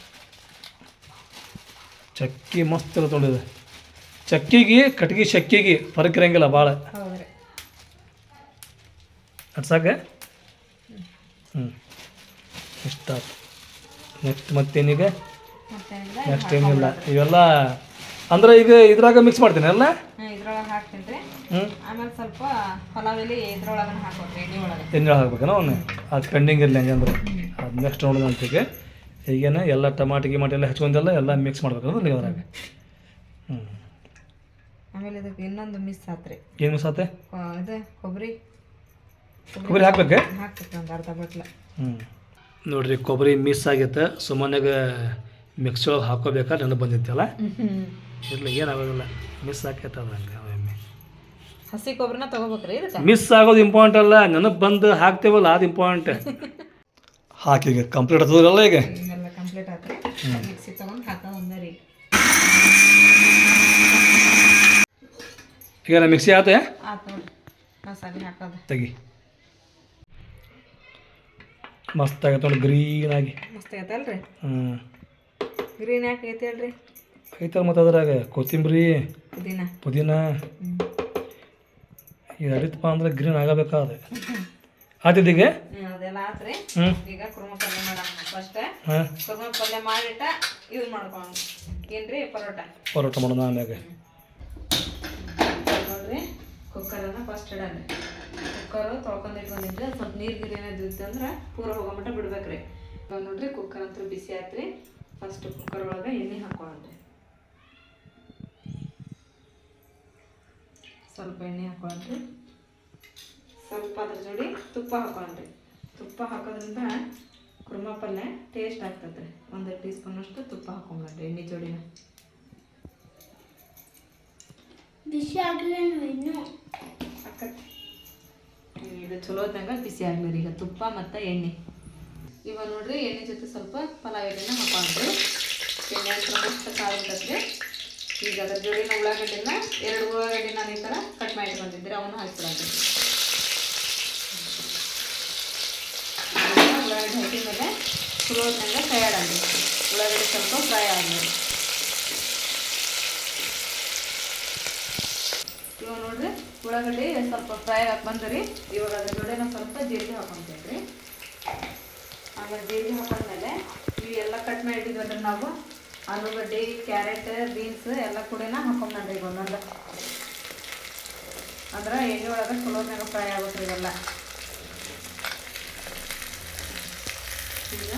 ಚಕ್ಕಿ ಮಸ್ತ್ ತೊಗೊಂಡಿದೆ ಚಕ್ಕಿಗೆ ಕಟ್ಗಿ ಚಕ್ಕಿಗೆ ಫರಕ್ ಇರಂಗಿಲ್ಲ ಭಾಳ ಅದು ಸಾಕೆ ಇಷ್ಟ ನೆಕ್ಸ್ಟ್ ಮತ್ತೇನೀಗ ನೆಕ್ಸ್ಟ್ ಏನಿಲ್ಲ ಇವೆಲ್ಲ ಅಂದ್ರೆ ಈಗ ಇದ್ರಾಗ ಮಿಕ್ಸ್ ಮಾಡ್ತೀನಿ ಅಲ್ಲ ಇದ್ರೊಳಗೆ ಹಾಕ್ತೀನಿ ಆಮೇಲೆ ಸ್ವಲ್ಪ ಪಲಾವ್ ಎಲೆ ಇದ್ರೊಳಗೆ ಹಾಕೋರಿ ಎಣ್ಣೆ ಹಾಕ್ಬೇಕನ ಅವನು ಅದು ಪೆಂಡಿಂಗ್ ಇರಲಿ ಹಂಗೆ ಅಂದ್ರೆ ಅದು ನೆಕ್ಸ್ಟ್ ನೋಡೋಣ ಅಂತೀಗ ಈಗೇನ ಎಲ್ಲ ಟಮಾಟಿ ಗಿಮಾಟಿ ಎಲ್ಲ ಹಚ್ಕೊಂಡೆಲ್ಲ ಎಲ್ಲ ಮಿಕ್ಸ್ ಮಾಡ್ಬೇಕಂದ್ರೆ ಅದ್ರಾಗ ಆಮೇಲೆ ಇದಕ್ಕೆ ಇನ್ನೊಂದು ಮಿಸ್ ಆತ್ರಿ ಏನು ಮಿಸ್ ಆತೆ ಇದು ಕೊಬ್ಬರಿ ಹಾಕ್ಬೇಕು ಒಂದು ಅರ್ಧ ಬಟ್ಲ ನೋಡ್ರಿ ಕೊಬ್ಬರಿ ಮಿಸ್ ಆಗೈತೆ ಸುಮ್ಮನೆಗೆ ಮಿಕ್ಸಿ ಒಳಗೆ ಹಾಕೋಬೇಕಾದ್ರೆ ನೆನಪು ಬಂದಿತ್ತಲ್ಲ ಇರ್ಲಿ ಏನಾಗೋದಿಲ್ಲ ಮಿಸ್ ಆಕೈತೆ ಅದು ಹಂಗೆ ಒಮ್ಮೆ ಹಸಿ ಕೊಬ್ಬರಿನ ತೊಗೋಬೇಕ್ರಿ ಮಿಸ್ ಆಗೋದು ಇಂಪಾರ್ಟೆಂಟ್ ಅಲ್ಲ ನೆನಪು ಬಂದು ಹಾಕ್ತೇವಲ್ಲ ಅದು ಇಂಪಾರ್ಟೆಂಟ್ ಹಾಕಿ ಕಂಪ್ಲೀಟ್ ಆಗ್ತದಲ್ಲ ಈಗ ಕಂಪ್ಲೀಟ್ ಆತ್ರಿ ಮಿಕ್ಸಿ ತೊಗೊಂಡು ಹಾಕೋದು ಒಂದೇ ಈಗ ಮಿಕ್ಸಿ ಆತೆ ಆತು ನೋಡಿ ಮಸಾಲೆ ಹಾಕೋದು ತೆಗಿ ಮಸ್ತ್ ಆಗೈತೆ ನೋಡಿ ಗ್ರೀನ್ ಆಗಿ ಮಸ್ತ್ ಆಗೈತಲ್ರಿ ಗ್ರೀನ್ ಯಾಕೆ ಐತಿ ಹೇಳ್ರಿ ಐತಲ್ಲ ಮತ್ತು ಅದ್ರಾಗ ಕೊತ್ತಂಬರಿ ಪುದೀನ ಇದು ಅರಿತಪ್ಪ ಅಂದ್ರೆ ಗ್ರೀನ್ ಆಗಬೇಕಾದ್ರೆ ಆತಿದ್ದೀಗೆ ಅದೆಲ್ಲ ಆತ್ರಿ. ಹ್ಞೂ ಈಗ ಕುರ್ಮ ಪಲ್ಯ ಮಾಡೋಣ ಫಸ್ಟ್. ಹಾಂ ಕುರ್ಮ ಪಲ್ಯ ಮಾಡಿಟ್ಟ ಇದು ಮಾಡ್ಕೊಂಡು ಏನ್ರಿ ಪರೋಟ ಮಾಡೋಣ ಆಮ್ಯಾಗ. ನೋಡ್ರಿ ಕುಕ್ಕರನ್ನ ಫಸ್ಟ್ ಇಡೋಣ. ಕುಕ್ಕರು ತೊಳ್ಕೊಂಡು ಇಟ್ಕೊಂಡಿದ್ರೆ ಸ್ವಲ್ಪ ನೀರು ಏನಾದ್ರು ಇತ್ತು ಅಂದ್ರೆ ಪೂರ ಹೋಗೋ ಮಟ್ಟ ಬಿಡ್ಬೇಕ್ರಿ. ಇವಾಗ ನೋಡ್ರಿ ಕುಕ್ಕರ್ ಅಂತೂ ಬಿಸಿ ಆಯ್ತ್ರಿ. ಫಸ್ಟ್ ಕುಕ್ಕರ್ ಒಳಗೆ ಎಣ್ಣೆ ಹಾಕೊಳ್ಳೋಣ್ರಿ. ಸ್ವಲ್ಪ ಎಣ್ಣೆ ಹಾಕೊಳ್ಳೋಣ್ರಿ. ಸ್ವಲ್ಪ ಅದ್ರ ಜೋಡಿ ತುಪ್ಪ ಹಾಕೊಳ್ಳೋಣ್ರಿ. ತುಪ್ಪ ಹಾಕೋದ್ರಿಂದ ಕುರ್ಮ ಪಲ್ಯ ಟೇಸ್ಟ್ ಆಗ್ತದೆ ರೀ. 1 ಟೀ ಸ್ಪೂನಷ್ಟು ತುಪ್ಪ ಹಾಕೊಂಡ್ರಿ ಎಣ್ಣೆ ಜೋಡಿನ. ಬಿಸಿ ಆಗಲೇನು ಇನ್ನೂ ಅಕ್ಕತ್ತೆ ಇದು ಚಲೋ ಹೊತ್ನಾಗ ಬಿಸಿ ಆಗ್ಲಿ ಈಗ ತುಪ್ಪ ಮತ್ತು ಎಣ್ಣೆ. ಇವಾಗ ನೋಡ್ರಿ ಎಣ್ಣೆ ಜೊತೆ ಸ್ವಲ್ಪ ಪಲಾವ್ ಎಣ್ಣೆನ ಹಾಕೊಂಡ್ರಿ. ಎಣ್ಣೆ ಅಂತ ಮಸ್ತ್ ಕಾಳಿರ್ತದ್ರಿ. ಈಗ ಅದ್ರ ಜೋಡಿನ ಉಳ್ಳಾಗಡ್ಡಿನ 2 ಉಳ್ಳಾಗಡ್ಡಿ ನಾನು ಈ ಥರ ಕಟ್ ಮಾಡಿ ಇಟ್ಕೊಂಡಿದ್ರಿ ಅವನ್ನ ಹಾಕ್ಬಿಡೋದು. ಉಳ್ಳಾಗಡ್ಡಿ ಹಾಕಿದ ಮೇಲೆ ಚಲೋ ಹೊತ್ನಾಗ ಫ್ರೈ ಆಡಂದ್ರಿ. ಉಳ್ಳಾಗಡ್ಡಿ ಸ್ವಲ್ಪ ಫ್ರೈ ಆದ್ಮೇಲೆ ಇವಾಗ ನೋಡ್ರಿ ಉಳ್ಳಾಗಡ್ಡಿ ಸ್ವಲ್ಪ ಫ್ರೈ ಆಗಿ ಬಂದ್ರಿ. ಇವಾಗ ಅದ್ರ ಜೋಡಿ ನಾವು ಸ್ವಲ್ಪ ಜೀರಿಗೆ ಹಾಕೊಂತೀವಿ ರೀ. ಆಮೇಲೆ ಜೀರಿಗೆ ಹಾಕೊಂಡ್ಮೇಲೆ ಇವೆಲ್ಲ ಕಟ್ ಮಾಡಿ ಇಟ್ಟಿದ್ವಲ್ರಿ ನಾವು ಆಲೂಗಡ್ಡೆ, ಕ್ಯಾರೆಟ್, ಬೀನ್ಸ್ ಎಲ್ಲ ಕೂಡ ಹಾಕೊಂಡ್ರಿ ಈಗ ಒಂದೊಂದು. ಅಂದ್ರೆ ಎಣ್ಣೆ ಒಳಗೆ ಚಲೋದ್ನಾಗ ಫ್ರೈ ಆಗುತ್ತೆ ಇವೆಲ್ಲ. ಈಗ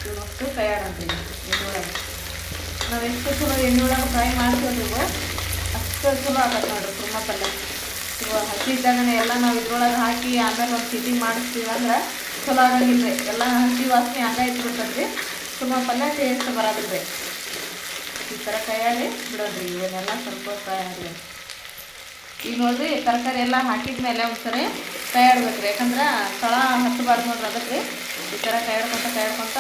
ಇವಷ್ಟು ಫ್ರೈ ಆಡಂತೀವಿ ಎಣ್ಣೆ ಒಳಗೆ. ನಾವು ಎಷ್ಟು ಚಲೋ ಎಣ್ಣೆ ಒಳಗೆ ಫ್ರೈ ಮಾಡ್ತೀವಿ ಅಷ್ಟು ಚಲೋ ಆಗತ್ತೆ ನೋಡ್ರಿ ಕುರ್ಮ ಪಲ್ಯ. ಇವಾಗ ಹಸಿ ಇದ್ದಾಗನೇ ಎಲ್ಲ ನಾವು ಇದ್ರೊಳಗೆ ಹಾಕಿ ಆಮೇಲೆ ಒಂದು ಸಿಟಿ ಮಾಡಿಸ್ತೀವಿ ಅಂದ್ರೆ ಚಲೋ ಆಗಂಗಿಲ್ಲ ರೀ. ಎಲ್ಲ ಹಸಿ ವಾಸನೆ ಹಂಗೆ ಇಟ್ಬಿಡ್ತದ್ರಿ. ಕುರ್ಮ ಪಲ್ಯ ಟೇಸ್ಟ್ ಬರೋದಿಲ್ಲ. ಈ ಥರ ಕೈಯಾಡಿ ಬಿಡೋದ್ರಿ. ಇವನ್ನೆಲ್ಲ ಸ್ವಲ್ಪ ಫ್ರೈ ಆಗಲಿ. ಈಗ ನೋಡ್ರಿ ತರಕಾರಿ ಎಲ್ಲ ಹಾಕಿದ ಮೇಲೆ ಒಂದ್ಸರಿ ಕೈ ಆಡ್ಬೇಕ್ರಿ. ಯಾಕಂದ್ರೆ ತಳ ಹತ್ತಬಾರ್ದು ನೋಡ್ರಿ. ಅದಕ್ಕೆ ಈ ಥರ ಕೈ ಆಡ್ಕೊಂತ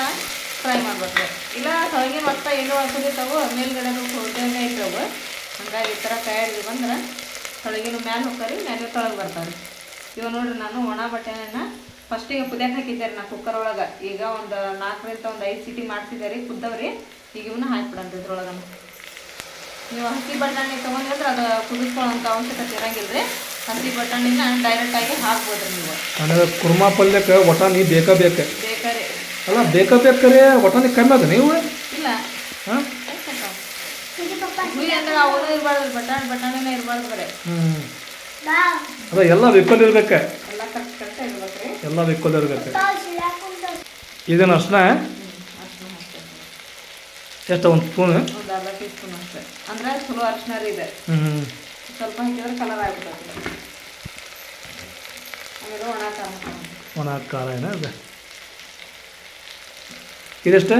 ಫ್ರೈ ಮಾಡ್ಬೇಕ್ರಿ. ಇಲ್ಲ ಹೊರಗೆ ಮತ್ತೆ ಎಣ್ಣೆ ಹಾಕೋದಿರ್ತಾವೆ ಮೇಲ್ಗಡೆ ಹೊಟ್ಟೆಗೆ ಇರ್ತವೆ. ಹಂಗಾಗಿ ಈ ಥರ ಕೈ ಆಡಿದ್ವಿ ಬಂದ್ರೆ ತೊಳಗಿನ ಮ್ಯಾಲೆ ಹೋಗ್ತಾರೆ, ಮೇಲೆ ತೊಳಗೆ ಬರ್ತಾರೆ. ಇವಾಗ ನೋಡ್ರಿ ನಾನು ಒಣ ಬಟಾಣಿನ ಫಸ್ಟಿಗೆ ಕುದಿಯಕ್ಕೆ ಹಾಕಿದ್ದೆ ರೀ ನಾ ಕುಕ್ಕರ್ ಒಳಗೆ. ಈಗ ಒಂದು 4ರಿಂದ 5 ಸಿಟಿ ಮಾಡ್ತಿದ್ದೆ ರೀ, ಕುದ್ದವ್ರಿ. ಈಗ ಇವನ್ನ ಹಾಕ್ಬಿಡಂತ ಇದ್ರೊಳಗೆ. ನೀವು ಹಸಿ ಬಟಾಣಿ ತೊಗೊಂಡ್ರೆ ಅದು ಕುದಿಸ್ಕೊಳ್ಳೋಂಥ ಅವಶ್ಯಕತೆ ಇರಂಗಿಲ್ಲ ರೀ. ಹಸಿ ಬಟಾಣಿನ ಡೈರೆಕ್ಟಾಗಿ ಹಾಕ್ಬೋದ್ರಿ ನೀವು. ಆಮೇಲೆ ಕುರ್ಮಾ ಪಲ್ಯಕ್ಕೆ ಒಟಾಣಿ ಬೇಕಾರೀ. ಅಲ್ಲ ಬೇಕಾರೆ ಒಟಾಣಿ ಕಮ್ಮಿ ಅದ ನೀವು ಇಲ್ಲ ಹಾಂ ಅಂದ್ರೆ ಅವನು ಇರಬಾರ್ದು, ಬಟಾಣಿನೇ ಇರಬಾರ್ದು ಬರೀ. ಅದ ಎಲ್ಲ ವಿಕ್ಕಲ್ ಇರ್ಬೇಕು. ಎಲ್ಲ ಕರೆಕ್ಟ್ ಇರ್ಬೇಕ್ರಿ. ಎಲ್ಲ ವಿಕ್ಕಲ್ ಇರ್ಬೇಕು. ಇದನ್ನ ಅರ್ಶಿನ ಎಷ್ಟು 1 ಸ್ಪೂನ್, ಒಂದು ಅರ್ಧ ಟೀ ಸ್ಪೂನ್ ಅಷ್ಟೇ. ಅಂದ್ರೆ ಚಲೋ ಅರ್ಶಿನ ರೀ ಇದೆ. ಸ್ವಲ್ಪ ಹಾಕಿದ್ರೆ ಕಲರ್ ಆಗ್ಬಿಡ್ತದೆ. ಆಮೇಲೆ ಒಣ ಖಾರ ಏನ ಅದು ಇದಷ್ಟೇ.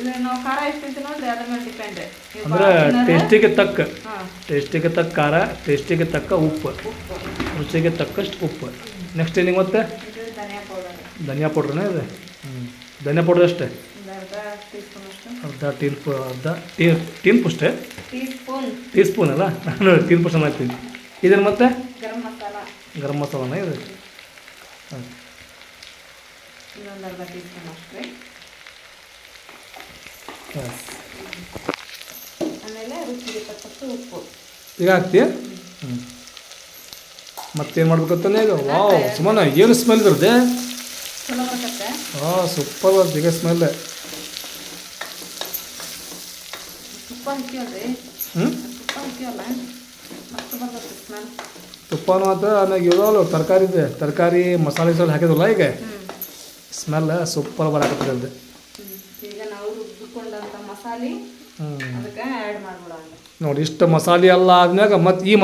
ಇದು ನಾವು ಖಾರ ಎಷ್ಟೈತಿ ನೋಡ್ರಿ ಅದ್ರ ಮೇಲೆ ಡಿಪೆಂಡ್. ಅಂದ್ರೆ ಟೇಸ್ಟಿಗೆ ತಕ್ಕ ಹಾಂ ಟೇಸ್ಟಿಗೆ ತಕ್ಕ ಖಾರ, ಟೇಸ್ಟಿಗೆ ತಕ್ಕ ಉಪ್ಪು, ರುಚಿಗೆ ತಕ್ಕಷ್ಟು ಉಪ್ಪು. ನೆಕ್ಸ್ಟ್ ಏನಿಗೆ ಮತ್ತೆ ಇದು ಧನಿಯಾ ಪೌಡರ್, ಧನಿಯಾ ಪೌಡ್ರನೇ ಇದೆ. ಧನಿಯಾ ಪೌಡ್ರ್ ಅಷ್ಟೇ ಒಂದು ಅರ್ಧ ಟೀ ಸ್ಪೂನ್ ಅಷ್ಟು. ಅರ್ಧ ಟೀ ಪುಷ್ಟೇ ಟೀ ಸ್ಪೂನ್ ಅಲ್ಲ ನೋಡಿ ಟೀ ಪುಸ್ಟ್ ಹಾಕ್ತೀನಿ. ಇದನ್ನು ಮತ್ತೆ ಗರಂ ಮಸಾಲನೇ ಇದೆ. ಹಾಂ ಇನ್ನೊಂದು ಅರ್ಧ ಟೀ ಸ್ಪೂನ್ ಅಷ್ಟೇ. ಆಮೇಲೆ ರುಚಿಗೆ ತಕ್ಕಷ್ಟು ಉಪ್ಪು ಈಗ ಹಾಕ್ತೀಯ. ಮತ್ತೇನು ಮಾಡ್ಬೇಕಂತಾನೆ ಈಗ. ವಾವ್ ಸುಮ್ಮನೆ ಏನು ಸ್ಮೆಲ್ ಇರುತ್ತೆ. ಚಲೋ ಬರ್ತೈತೆ. ಹಾಂ ಸೂಪರ್ ದಿಗ ಸ್ಮೆಲ್. ತುಪ್ಪ ಹಾಕ್ತೀವಲ್ರಿ, ತುಪ್ಪ ಹಾಕ್ತೀವಲ್ಲ ಮಸ್ತ್ ಬರ್ತೈತೆ ಸ್ಮೆಲ್. ತುಪ್ಪನೂ ಆತ ಆಮ್ಯಾಗ ಇರೋಲ್ಲ ತರಕಾರಿ ಮಸಾಲೆ ಹಾಕಿದ್ವಲ್ಲ ಈಗ ಸ್ಮೆಲ್ ಸೂಪರ್ ಬರಾಕತ್ತದ. ಈಗ ನಾವು ರುಬ್ಬಿಕೊಂಡಂಥ ಮಸಾಲೆ ಅದಕ್ಕೆ ಆ್ಯಡ್ ಮಾಡ್ಬಿಡೋಣ ನೋಡಿ. ಇಷ್ಟು ಮಸಾಲೆ ಎಲ್ಲ ಆದ್ಮ್ಯಾಗ ಮತ್ತು ಈ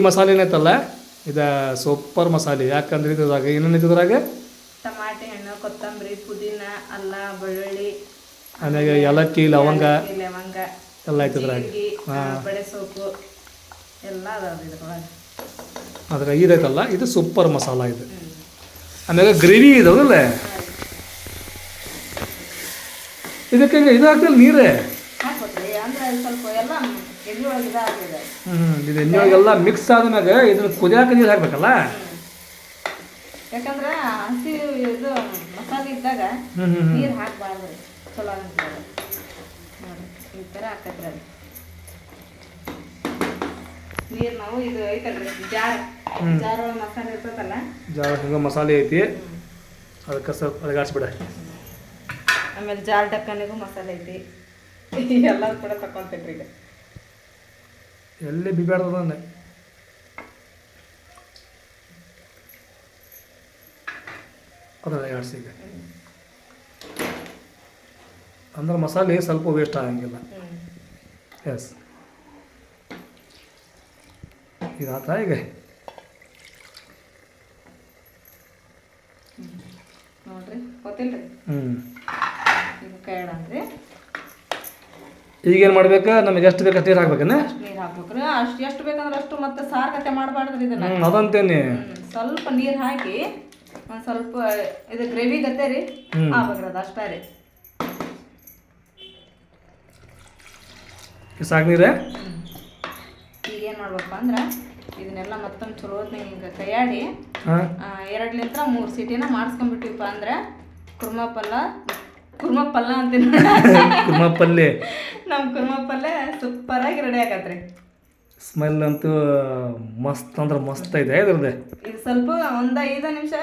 ಮಸಾಲೆ ಏನೈತಲ್ಲ ಇದು ಸೂಪರ್ ಮಸಾಲೆ. ಯಾಕಂದ್ರೆ ಇದ್ರಾಗ ಏನೇನು ಇದ್ರಾಗ ಟಮಾಟೆ ಹಣ್ಣು, ಕೊತ್ತಂಬರಿ, ಪುದೀನ, ಅಲ್ಲ, ಬೆಳ್ಳುಳ್ಳಿ, ಆಮ್ಯಾಗ ಏಲಕ್ಕಿ, ಲವಂಗ ಎಲ್ಲ ಐತದ್ರಾಗ. ಬಡೆ ಸೊಪ್ಪು ಎಲ್ಲ ಅದಾವ ಇದ್ರೊಳಗೆ. ಅದ್ರಾಗ ಇದೈತಲ್ಲ ಇದು ಸೂಪರ್ ಮಸಾಲ ಇದು. ಆಮ್ಯಾಗ ಗ್ರೇವಿ ಇದಾವಲ್ಲ ಇದಕ್ಕೆ ಇದು ಹಾಕ್ತಿಲ್ಲ ನೀರೇ ಹಾಕ್ಬೇಕ್ರಿ. ಅಂದ್ರೆ ಸ್ವಲ್ಪ ಎಲ್ಲ ಎಣ್ಣೆ ಒಳಗೆ ಇದಾಗ್ತದೆ. ಇದು ಎಣ್ಣೆ ಒಳಗೆಲ್ಲ ಮಿಕ್ಸ್ ಆದ್ಮ್ಯಾಗ ಇದನ್ನ ಕುದಿಯಾಕ ನೀರು ಹಾಕ್ಬೇಕಲ್ಲ. ಯಾಕಂದ್ರೆ ಹಸಿ ಇದು ಮಸಾಲೆ ಇದ್ದಾಗ ನೀರು ಹಾಕ್ಬಾರ್ದು, ಚಲೋ ಅನ್ಸಲ್ಲ ನೋಡಿ. ಈ ಥರ ಹಾಕತ್ರಿ ಅದು. ನೀರು ನಾವು ಇದು ಐತಲ್ರಿ ಜಾರ್ ಒಳಗೆ ಮಸಾಲೆ ಇರ್ತದಲ್ಲ, ಜಾರ ಹಿಂಗೆ ಮಸಾಲೆ ಐತಿ, ಅದಕ್ಕೆ ಸ್ವಲ್ಪ ಅಳಗಾಡ್ಸ್ಬಿಡ. ಆಮೇಲೆ ಜಾರ್ ಡಕ್ಕನಿಗೂ ಮಸಾಲೆ ಐತಿ, ಎಲ್ಲ ಕೂಡ ತಕೊಂತೇನ್ರಿ ಈಗ. ಎಲ್ಲಿ ಬಿಬ್ಯಾಡ್ದ ಅದನ್ನ ಅಳಗಾಡ್ಸಿ ಈಗ. ಅಂದ್ರೆ ಮಸಾಲೆ ಸ್ವಲ್ಪ ವೇಸ್ಟ್ ಆಗಂಗಿಲ್ಲ. ಎಸ್, ಈಗ ಆತ ಈಗ. ನೋಡ್ರಿ ಗೊತ್ತಿಲ್ರಿ, ಈಗ ಕೈಡಂದ್ರಿ. ಈಗೇನು ಮಾಡ್ಬೇಕು, ನಮಗೆ ಎಷ್ಟು ಬೇಕು ಅಷ್ಟು ನೀರು ಹಾಕ್ಬೇಕೇನೆ? ಅಷ್ಟು ನೀರು ಹಾಕ್ಬೇಕ್ರಿ. ಅಷ್ಟು ಎಷ್ಟು ಬೇಕಂದ್ರೆ ಅಷ್ಟು, ಮತ್ತೆ ಸಾರು ಕತೆ ಮಾಡಬಾರ್ದ್ರಿ ಇದನ್ನ. ಅದಂತೇನೆ ಸ್ವಲ್ಪ ನೀರು ಹಾಕಿ ಒಂದು ಸ್ವಲ್ಪ ಇದು ಗ್ರೇವಿ ಗತೆ ರೀ ಆಗ್ಬೇಕ್ರಿ, ಅದು ಅಷ್ಟೇ ರೀ. ಸಾಕು ನೀರೇ. ಈಗ ಏನು ಮಾಡ್ಬೇಕಪ್ಪ ಅಂದ್ರೆ ಇದನ್ನೆಲ್ಲ ಮತ್ತೊಂದು ಚಲೋ ಹೊತ್ನಾಗ ಹಿಂಗೆ ಕೈಯಾಡಿ 2-3 ಸೀಟಿನ ಮಾಡಿಸ್ಕೊಂಡ್ಬಿಟ್ಟಿವಪ್ಪ ಅಂದ್ರೆ ಕುರ್ಮಾ ಪಲ್ಯ ಅಂತೀನಿ. ಕುರ್ಮಾ ಪಲ್ಯ, ನಮ್ಮ ಕುರ್ಮಾ ಪಲ್ಯ ಸೂಪರಾಗಿ ರೆಡಿ ಆಗತ್ರಿ. ಸ್ಮೆಲ್ ಅಂತೂ ಮಸ್ತ್ ಅಂದ್ರೆ ಮಸ್ತ್ ಐತೆ ಇದ್ರದ್ದು. ಇದು ಸ್ವಲ್ಪ ಒಂದು 5 ನಿಮಿಷ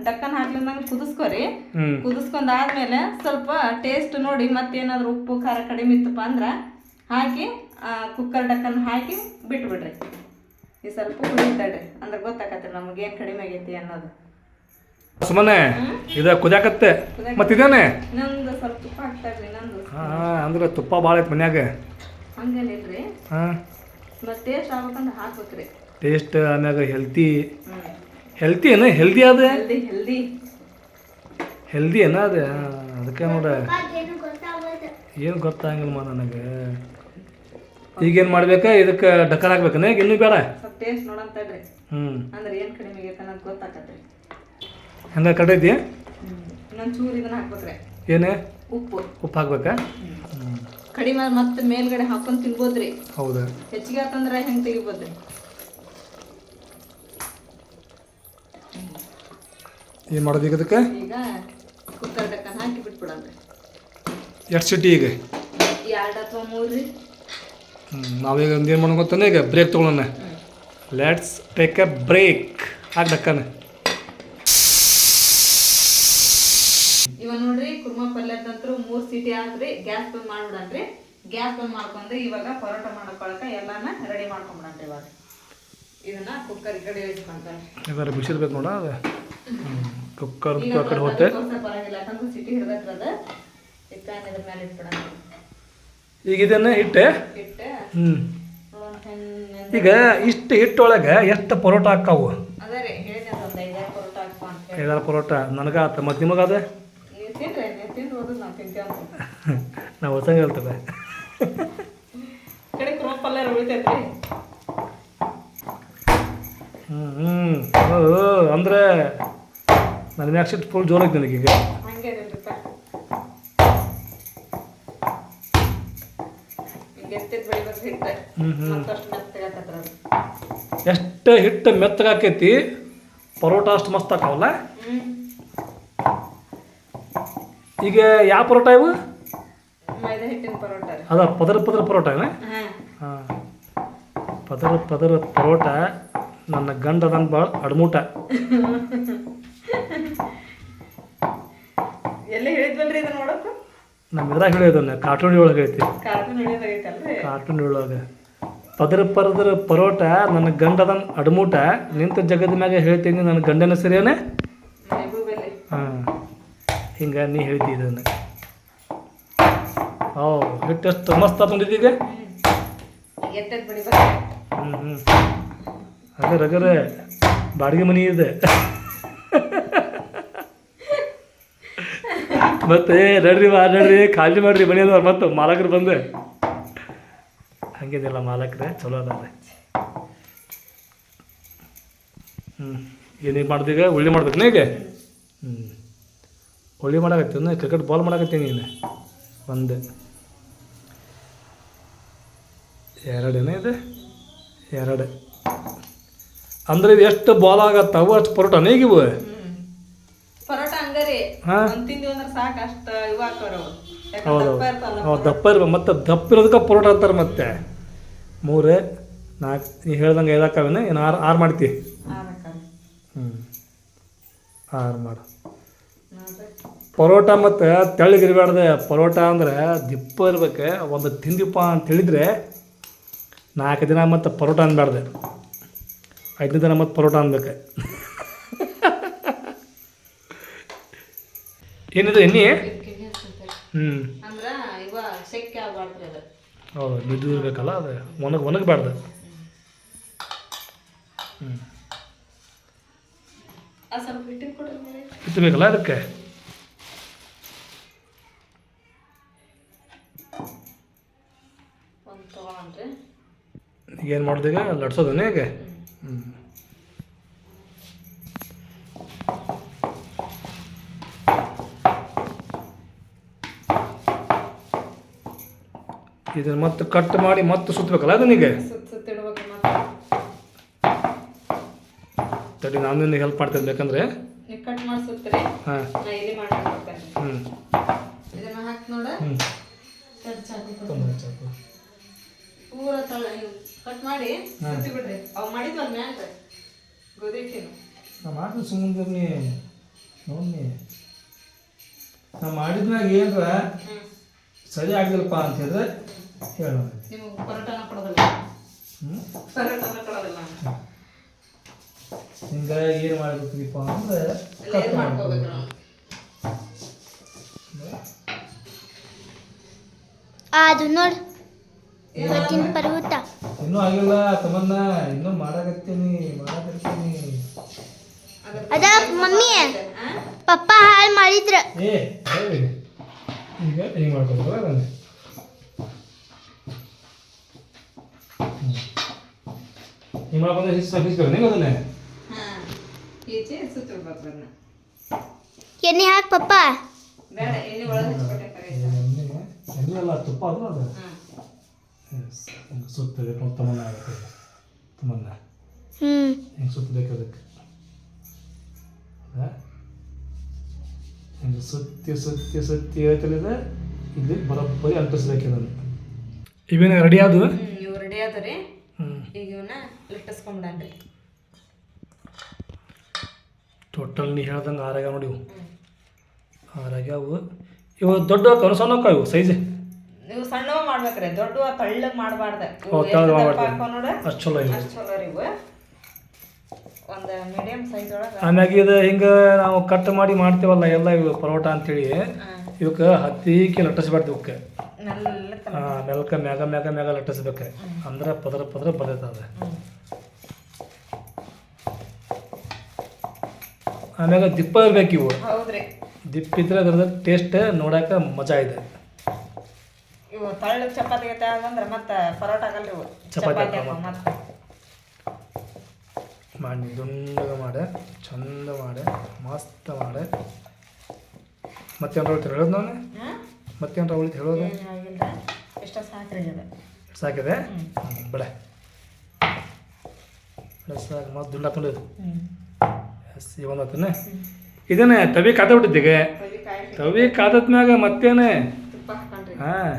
ಡಕ್ಕನ್ ಹಾಕ್ಲಿಂದಂಗೆ ಕುದಿಸ್ಕೊರಿ. ಕುದಿಸ್ಕೊಂಡಾದ್ಮೇಲೆ ಸ್ವಲ್ಪ ಟೇಸ್ಟ್ ನೋಡಿ, ಮತ್ತೇನಾದ್ರು ಉಪ್ಪು ಖಾರ ಕಡಿಮೆ ಇತ್ತಪ್ಪ ಅಂದ್ರೆ ಹಾಕಿ ಕುಕ್ಕರ್ ಡಕ್ಕನ್ ಹಾಕಿ ಬಿಟ್ಬಿಡ್ರಿ. ಈ ಸ್ವಲ್ಪ ಕುಡಿತಾಡ್ರಿ, ಅಂದ್ರೆ ಗೊತ್ತಾಗತ್ರಿ ನಮಗೇನು ಕಡಿಮೆ ಆಗೈತಿ ಅನ್ನೋದು. ಸುಮ್ಮನೆ ಇದು ಕುದಿಯಾಕತ್ತೆ ಮತ್ತೆ ಇದೇನೆ ಇನ್ನೊಂದು ಸ್ವಲ್ಪ ತುಪ್ಪ ಹಾಕ್ತಾಡ್ರಿ. ಇನ್ನೊಂದು ಅಂದ್ರೆ ತುಪ್ಪ ಭಾಳ ಐತೆ ಮನ್ಯಾಗ. ಹಂಗೇನಿಲ್ರಿ, ಮತ್ತೆ ಟೇಸ್ಟ್ ಆಗ್ಬೇಕಂದ್ರೆ ಹಾಕ್ಬೇಕ್ರಿ. ಟೇಸ್ಟ್ ಆಮ್ಯಾಗ ಹೆಲ್ತಿ ಏನು ಹೆಲ್ದಿ ಅದ, ಹೆಲ್ದಿ ಏನ ಅದ. ಅದಕ್ಕೆ ನೋಡ ಏನು ಗೊತ್ತಾಗಿಲ್ಲ ನನಗೆ. ಈಗೇನು ಮಾಡ್ಬೇಕಾ, ಇದಕ್ಕೆ ಡಕ್ಕನ್ ಹಾಕ್ಬೇಕನ ಈಗ ಇನ್ನೂ ಬೇಡ? ಸ್ವಲ್ಪ ಟೇಸ್ಟ್ ನೋಡಂತಡ್ರಿ, ಅಂದ್ರೆ ಏನು ಕಡಿಮೆ ಆಗೈತೆ ಅನ್ನೋದು ಗೊತ್ತಾಗತ್ರಿ. ಹಂಗೆ ಕಟ್ಟೈತಿ. ಇನ್ನೊಂದು ಚೂರು ಇದನ್ನ ಹಾಕ್ಬೇಕ್ರಿ. ಏನೇ ಉಪ್ಪು ಹಾಕ್ಬೇಕಾ? ಕಡಿಮೆ ಮತ್ತೆ ಮೇಲ್ಗಡೆ ಹಾಕೊಂಡು ತಿನ್ಬೋದ್ರಿ. ಹೌದಾ, ಹೆಚ್ಚಿಗೆ ಆತಂದ್ರೆ ಹೆಂಗೆ ತೆಗಿಬೋದ್ರಿ. ಏನು ಮಾಡೋದು ಈಗ ಅದಕ್ಕೆ? ಈಗ ಕುಕ್ಕರ್ ಡಕ್ಕನ್ ಹಾಕಿ ಬಿಟ್ಬಿಡಂದ್ರಿ. ಎಷ್ಟು ಸಿಟಿ ಈಗ? 2 ಅಥವಾ 3 ರೀ. ನಾವೀಗ ಒಂದು ಏನು ಮಾಡೋಣ ಗೊತ್ತಾನೆ, ಈಗ ಬ್ರೇಕ್ ತೊಗೊಳೋಣ. Let's take a break. ಹಾಕಿ ಡಕ್ಕನ. ಇವಾಗ ನೋಡ್ರಿ ಕುರ್ಮಾ ಪಲ್ಯದಂತರೂ 3 ಸೀಟಿ ಆದ್ರಿ. ಗ್ಯಾಸ್ ಬಂದ್ ಮಾಡ್ಬಿಡನ್ರಿ. ಗ್ಯಾಸ್ ಬಂದ್ ಮಾಡ್ಕೊಂಡು ಇವಾಗ ಪರೋಟ ಮಾಡ್ಕೊಳಕ ಎಲ್ಲಾನ ರೆಡಿ ಮಾಡ್ಕೊಂಬಿಡನ್ರಿ. ಇವಾಗ ಇದನ್ನ ಕುಕ್ಕರ್ ಈ ಕಡೆ ಇಟ್ಕೊಂತಾರೆ. ಇವಾಗ ಬಿಸಿರ್ಬೇಕು ನೋಡ ಅದು. ಕುಕ್ಕರ್ ಆ ಕಡೆ ಹೋಗುತ್ತೆ ಪರವಾಗಿಲ್ಲ, ಯಾಕಂದ್ರೆ ಸಿಟಿ ಹಿಡ್ದದ. ಇಟ್ಕೊಂಡು ಇದ್ರ ಮೇಲೆ ಇಟ್ಬಿಡೋಣ. ಈಗ ಇದನ್ನ ಹಿಟ್ಟೆ ಈಗ ಇಷ್ಟು ಹಿಟ್ಟೊಳಗೆ ಎಷ್ಟು ಪರೋಟ ಹಾಕಾವು? ಅದೇ ರೀ ಹೇಳಿದೆ, ಒಂದು 5-6 ಪರೋಟ ಹಾಕುವ ಅಂತ ಹೇಳಿ. 5-6 ಪರೋಟ ನನಗೆ ಆತ. ಮತ್ತು ನಿಮಗದ? ನೀವು ತಿನ್ರಿ, ನೀವು ತಿಂದು ಹೋದ್ರೆ ನಾವು ತಿಂತೇವೆ. ನಾವು ಹೊಸಂಗ ಹೇಳ್ತೇವೆ. ಕಡೆ ಕುರ್ಮಾ ಪಲ್ಯ ಉಳಿತೈತ್ರಿ. ಅಂದ್ರೆ ನನ್ನ ಮ್ಯಾಕ್ ಸಿಟ್ಟು ಫುಲ್ ಜೋರಾಗಿ ನನಗೀಗ. ಹಂಗೇನಿಲ್ರಿಪ್ಪ, ಹಿಂಗೆ ಎತ್ತಿದ್ ಬೆಳಿಬೇಕು ಹಿಟ್ಟು. ಮತ್ತಷ್ಟು ಮೆತ್ತಗಾಕತ್ರ ಅದು. ಎಷ್ಟು ಹಿಟ್ಟು ಮೆತ್ತಗಾಕೈತಿ ಪರೋಟ ಅಷ್ಟು ಮಸ್ತ್ ಆಕಾವಲ್ಲ. ಈಗ ಯಾವ ಪರೋಟ ಇವು? ಮೈದಾ ಹಿಟ್ಟಿನ ಪರೋಟ ರೀ. ಅದ ಪದರ ಪರೋಟ ಏನ? ಹಾಂ, ಪದರ ಪರೋಟ. ನನ್ನ ಗಂಡ ಅದನ್ನ ಭಾಳ ಅಡ್ಮೂಟ. ಎಲ್ಲಿ ಹೇಳಿದ್ವಲ್ರಿ ಇದನ್ನ ನೋಡೋಕೆ? ನಮ್ಮ ಇದ್ರಾಗ ಹೇಳಿದನ್ನ ಕಾರ್ಟೂನ್ ಒಳಗೆ ಐತಿ. ಕಾರ್ಟೂನ್ ಒಳಗೆ ಪದರ ಪರೋಟ. ನನ್ನ ಗಂಡ ಅದನ್ನ ಅಡ್ಮೂಟ. ನಿಂತ ಜಗದ ಮ್ಯಾಗ ಹೇಳ್ತೀನಿ ನನ್ನ ಗಂಡನ ಸರಿಯೇನೆ. ಹಾಂ, ಹಿಂಗೆ ನೀ ಹೇಳ್ತಿ ಇದನ್ನು. ಹಿಟ್ಟು ಎಷ್ಟು ಮಸ್ತ್ ಆತೊಂಡಿದ್ದೀಗ. ಅಗರ ಬಾಡಿಗೆ ಮನೆ ಇದೆ. ಮತ್ತೆ ನಡ್ರಿ ಖಾಲಿ ಮಾಡ್ರಿ ಮನೆ ಅದ. ಮತ್ತು ಮಾಲಕರು ಬಂದೆ ಹಂಗೇನಿಲ್ಲ, ಮಾಲಕ್ರೆ ಚಲೋ ಅದಾರೆ. ಏನೀಗ ಮಾಡ್ದೀಗ ಉಳ್ಳಿ ಮಾಡ್ಬೇಕು ಈಗ. ಉಳ್ಳಿ ಮಾಡಾಕತ್ತೀನಿ, ಕ್ರಿಕೆಟ್ ಬಾಲ್ ಮಾಡಾಕತ್ತೀನಿ. ನೀನು 1 2 ಇದೆ 2. ಅಂದ್ರೆ ಇದು ಎಷ್ಟು ಬಾಲ್ ಆಗತ್ತವು ಅಷ್ಟು ಪರೋಟನ ಈಗ ಇವು? ಪರೋಟ ಹಂಗಾರಿ ತಿಂದಿ ಅಂದ್ರೆ ಸಾಕು, ಅಷ್ಟು ಇವು ಹಾಕೋರು. ಹೌದು, ದಪ್ಪ ಇರ್ಬೇಕು. ಮತ್ತೆ ದಪ್ಪ ಇರೋದಕ್ಕೆ ಪರೋಟ ಅಂತಾರೆ. ಮತ್ತೆ 3 ನಾಲ್ಕು ನೀ ಹೇಳ್ದಂಗೆ 5 ಹಾಕವೇನ ಏನು 6 ಮಾಡ್ತಿ? 6 ಹಾಕಲ್ಲ. ಹ್ಞೂ 6 ಮಾಡು. ಪರೋಟ ಮತ್ತು ತೆಳ್ಳಗಿರಬಾರ್ದು. ಪರೋಟ ಅಂದ್ರೆ ದಿಪ್ಪ ಇರ್ಬೇಕು. ಒಂದು ತಿಂದಿಪ್ಪ ಅಂತ ಹೇಳಿದರೆ 4 ದಿನ ಮತ್ತು ಪರೋಟ ಅನ್ಬಾರ್ದು, 5ನೇ ದಿನ ಮತ್ತು ಪರೋಟ ಅನ್ಬೇಕು. ಏನಿದು ಎಣ್ಣೆ? ಹ್ಞೂ ಅಂದ್ರೆ ಇವ ಶೆಕ್ಕೆ ಆಗ್ಬಾರ್ದು ಅದು. ಹೌದು, ಬಿದ್ದು ಇರಬೇಕಲ್ಲ, ಅದು ಒಣಗಬಾರ್ದು. ಹ್ಞೂ ಸ್ವಲ್ಪ ಹಿಟ್ಟಿನ ಕೊಡ್ರಿ ಮೇಲೆ ಇತ್ತಬೇಕಲ್ಲ ಅದಕ್ಕೆ. ಒಂದು ತೊಗೊಂಡ್ರಿ. ಈಗ ಏನು ಮಾಡೋದು ಈಗ? ಲಟ್ಸೋದನ್ನ ಹೇಗೆ? ಹ್ಞೂ ಇದನ್ನು ಮತ್ತೆ ಕಟ್ ಮಾಡಿ ಮತ್ತೆ ಸುತ್ತಬೇಕಲ್ಲ ಅದನ್ನೀಗ? ಸುತ್ತಿಡ್ಬೇಕು ಮತ್ತೆ. ತಡಿ, ನಾನು ನಿನಗೆ ಹೆಲ್ಪ್ ಮಾಡ್ತೇನೆ ಬೇಕಂದ್ರೆ. ನೀವು ಕಟ್ ಮಾಡಿ ಸುತ್ರಿ, ಹಾಂ ನಾ ಇಲ್ಲಿ ಮಾಡ್ಕೊಡ್ತೇನೆ. ಹ್ಞೂ ಇದನ್ನ ಹಾಕಿ ನೋಡ. ಹ್ಞೂ ಪೂರ ಕಟ್ ಮಾಡಿ ಸುತ್ತಿ ಬಿಡ್ರಿ. ಅವು ಮಾಡಿದ್ವಲ್ಲ ಮ್ಯಾಗ ಗೋಧಿ ಹಿಟ್ಟಿನ. ನಾ ಮಾಡಿದ ಸುಮ್ಮನೆ ನೀ ನೋಡಿ, ನಾ ಮಾಡಿದ್ಮ್ಯಾಗ ಏನರ ಸರಿ ಆಗಲಿಲ್ಲಪ್ಪ ಅಂತ ಹೇಳಿದ್ರೆ ಹೇಳೋಣ. ನಿಮಗೆ ಪರೋಟನ ಕೊಡೋದಿಲ್ಲ. ಪರೋಟನ ಕೊಡೋದಿಲ್ಲ. ಹಿಂಗೆ ಏನು ಮಾಡಬೇಕ್ರಿಪ್ಪ ಅಂದ್ರೆ ಏನು ಮಾಡ್ಕೋಬೇಕು ನಾವು. ಅದು ನೋಡಿ ಇವತ್ತಿನ ಪರ್ವತ. ಇನ್ನೂ ಆಗಿಲ್ಲ ತಮ್ಮನ್ನ, ಇನ್ನೂ ಮಾಡಾಕತ್ತೀನಿ. ಅದ ಮಮ್ಮಿ ಪಪ್ಪ ಹಾಳು ಮಾಡಿದ್ರ. ಏ ಈಗ ಹಿಂಗೆ ಮಾಡ್ಕೊಬೇಕು ಅದನ್ನು. ಹಿಂಗೆ ಮಾಡ್ಕೊಂಡ್ರೆ ಹಿಸ್ಬೇಕು ನೀವು ಅದನ್ನೇ. ಹಾಂ, ಈಚೆ ಸುತ್ತಿ ಬಿಡ್ಬೇಕು ಅದನ್ನ. ಎಣ್ಣೆ ಹಾಕಿ ಪಪ್ಪ. ಬೇಡ, ಎಣ್ಣೆ ಒಳಗೆ ಹಚ್ಕೊಟ್ಟೆ. ಎಣ್ಣೆ ಅಲ್ಲ, ತುಪ್ಪ ಅದು ಅದು. ಹಾಂ, ಹಿಂಗೆ ಸುತ್ತಬೇಕು ತಮ್ಮನ್ನ ಆಗುತ್ತೆ. ತಮ್ಮನ್ನ ಹಿಂಗೆ ಸುತ್ತಬೇಕು ಅದಕ್ಕೆ. ಹಿಂಗೆ ಸುತ್ತಿ ಹೇಳ್ತಿಲ್ಲ, ಇಲ್ಲಿ ಬರೋಬ್ಬರಿ ಅಂಟಿಸ್ಬೇಕು ಇದನ್ನು. ಇವೇನು ರೆಡಿ ಆದವು? ಇವು ರೆಡಿ ಆದ್ರಿ. ಈಗ ಇವನ್ನ ಲಟ್ಟಿಸ್ಕೊಂಬಿಡನ್ರಿ. ಟೋಟಲ್ ನೀ ಹೇಳ್ದಂಗೆ 6 ಆಗ್ಯಾವ ನೋಡಿ. ಇವು 6 ಆಗ್ಯಾವು. ಇವು ದೊಡ್ಡ ಸಣ್ಣ ಇವು ಸೈಜ್. ನೀವು ಸಣ್ಣವ ಮಾಡ್ಬೇಕ್ರಿ, ದೊಡ್ಡ ತಳ್ಳಗೆ ಮಾಡಬಾರ್ದು. ಅಷ್ಟು ಚಲೋ ಇವು. ಅಷ್ಟು ಚಲೋ ರೀ ಇವು. ಒಂದು ಮೀಡಿಯಂ ಸೈಜ್ ಒಳಗೆ. ಆಮ್ಯಾಗ ಇದು ಹಿಂಗೆ ನಾವು ಕಟ್ ಮಾಡಿ ಮಾಡ್ತೇವಲ್ಲ ಎಲ್ಲ ಇವು ಪರೋಟ ಅಂತೇಳಿ, ಇವಕ್ಕೆ ಹತ್ತಿಗೆ ಲಟ್ಟಿಸ್ಬಾರ್ದು. ಇವಕ್ಕೆ ಮೆಲ್ಕ ಮ್ಯಾಗ ಲಟ್ಟಿಸ್ಬೇಕು. ಅಂದ್ರೆ ಪದರ ಬರ್ತೈತೆ. ಆಮ್ಯಾಗ ದಿಪ್ಪ ಇರ್ಬೇಕು ಇವು. ಹೌದ್ರಿ, ದಿಪ್ಪಿದ್ರೆ ಅದ್ರದ್ದು ಟೇಸ್ಟ್ ನೋಡಕ್ಕೆ ಮಜಾ ಇದೆ. ಇವು ತಳ್ಳ ಚಪಾತಿ ಅಂದ್ರೆ ಮತ್ತೆ ಪರೋಟ ಆಗಲ್ರಿ ಇವು. ಚಪಾತಿ ಮತ್ತೆ ಮಾಡಿ ದುಂಡಗೆ ಮಾಡೆ, ಚಂದ ಮಾಡೆ, ಮಸ್ತ್ ಮಾಡೆ. ಮತ್ತೇನು ಉಳಿತು ಹೇಳೋದು ನಾನು? ಮತ್ತೇನು ಉಳಿತು ಹೇಳೋದು? ಆಗಿಲ್ಲ, ಇಷ್ಟ ಸಾಕ್ರಿ ಇದು. ಸಾಕಿದೆ ಬೇಡ ಸಾಕು. ಮತ್ತೆ ದುಂಡು ಹಾಕೊಂಡಿದ್ದು ಎಸ್ ಇವೊಂದತ್ತನೆ. ಇದೇನೆ ತವಿ ಕಾದ್ಬಿಟ್ಟಿದ್ದೀಗ. ತವಿ ಕಾದತ್ಮ್ಯಾಗ ಮತ್ತೇನೆ ತುಪ್ಪ ಹಾಕೊಂಡ್ರಿ. ಹಾಂ,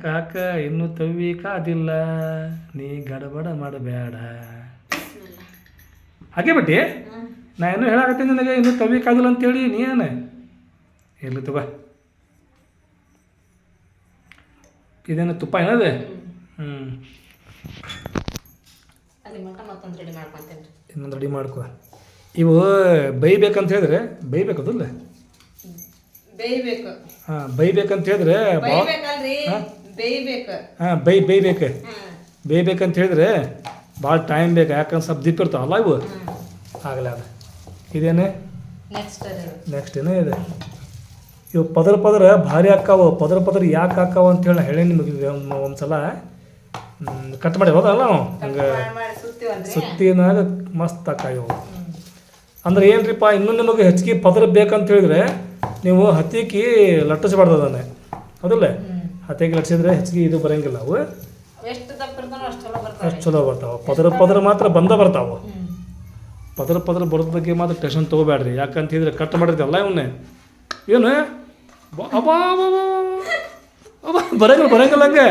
ಹಾಕ ಇನ್ನೂ ತವಿ ಕಾದಿಲ್ಲ, ನೀ ಗಡಬಡ ಮಾಡಬೇಡ. ಹಾಗೆ ಬಿಟ್ಟು ನಾ ಏನೋ ಹೇಳಾಕತ್ತೀನಿ ನನಗೆ, ಇನ್ನೂ ತವಿ ಕಾದಿಲ್ಲ ಅಂತೇಳಿ. ನೀ ಏನು ಇರ್ಲಿ ತಗೋ. ಇದೇನು ತುಪ್ಪ ಏನದು? ಇನ್ನೊಂದು ರೆಡಿ ಮಾಡ್ಕೊ. ಇವು ಬೈಬೇಕಂತ ಹೇಳಿದ್ರೆ ಬೈಬೇಕದಲ್ಲ? ಬೇಯ್ಬೇಕು. ಹಾಂ, ಬೈಬೇಕಂತ ಹೇಳಿದ್ರೆ ಹಾಂ ಬೈಬೇಕಂತ ಹೇಳಿದ್ರೆ ಭಾಳ ಟೈಮ್ ಬೇಕು. ಯಾಕಂದ್ರೆ ಸ್ವಲ್ಪ ದಿಪ್ಪ ಇರ್ತಾವಲ್ಲ ಇವು. ಆಗಲ್ಲ ಅದು. ಇದೇನೆ ನೆಕ್ಸ್ಟ್ ಏನೇ ಇದೆ. ಇವು ಪದರ ಭಾರಿ ಹಾಕಾವು. ಪದರ ಯಾಕೆ ಹಾಕಾವ ಅಂತೇಳಿ ನಾ ಹೇಳಿ ನಿಮಗೆ ಒಂದು ಸಲ. ಕಟ್ ಮಾಡಿ ಹೋದಲ್ಲ ನಾವು ಹಂಗೆ ಸುತ್ತಿನಾಗ ಮಸ್ತ್ ಹಾಕಾವು. ಅಂದ್ರೆ ಏನ್ರಿಪ್ಪ, ಇನ್ನೂ ನಿಮಗೆ ಹೆಚ್ಚಿಗೆ ಪದರ ಬೇಕಂತ ಹೇಳಿದ್ರೆ ನೀವು ಹತ್ತಿಗೆ ಲಟ್ಟಿಸ್ಬಾರ್ದು ಅದನ್ನೇ. ಹೌದಲ್ಲ? ಹತ್ತಿಗೆ ಲಟ್ಟಿಸಿದ್ರೆ ಹೆಚ್ಚಿಗೆ ಇದು ಬರೋಂಗಿಲ್ಲ. ಅವು ಅಷ್ಟು ಚಲೋ ಬರ್ತಾವೆ. ಪದರ ಮಾತ್ರ ಬರ್ತಾವೆ. ಪದರ ಪದರ ಬರೋದ ಬಗ್ಗೆ ಮಾತ್ರ ಟೆನ್ಷನ್ ತೊಗೋಬೇಡ್ರಿ. ಯಾಕಂತ ಹೇಳಿದ್ರೆ ಕಟ್ ಮಾಡಿರ್ತೀವಲ್ಲ ಇವನ್ನೇ ಏನು ಅಬ್ಬಾ ಅಬ್ಬಾ ಬರಂಗಿಲ್ಲ ಹಂಗೆ.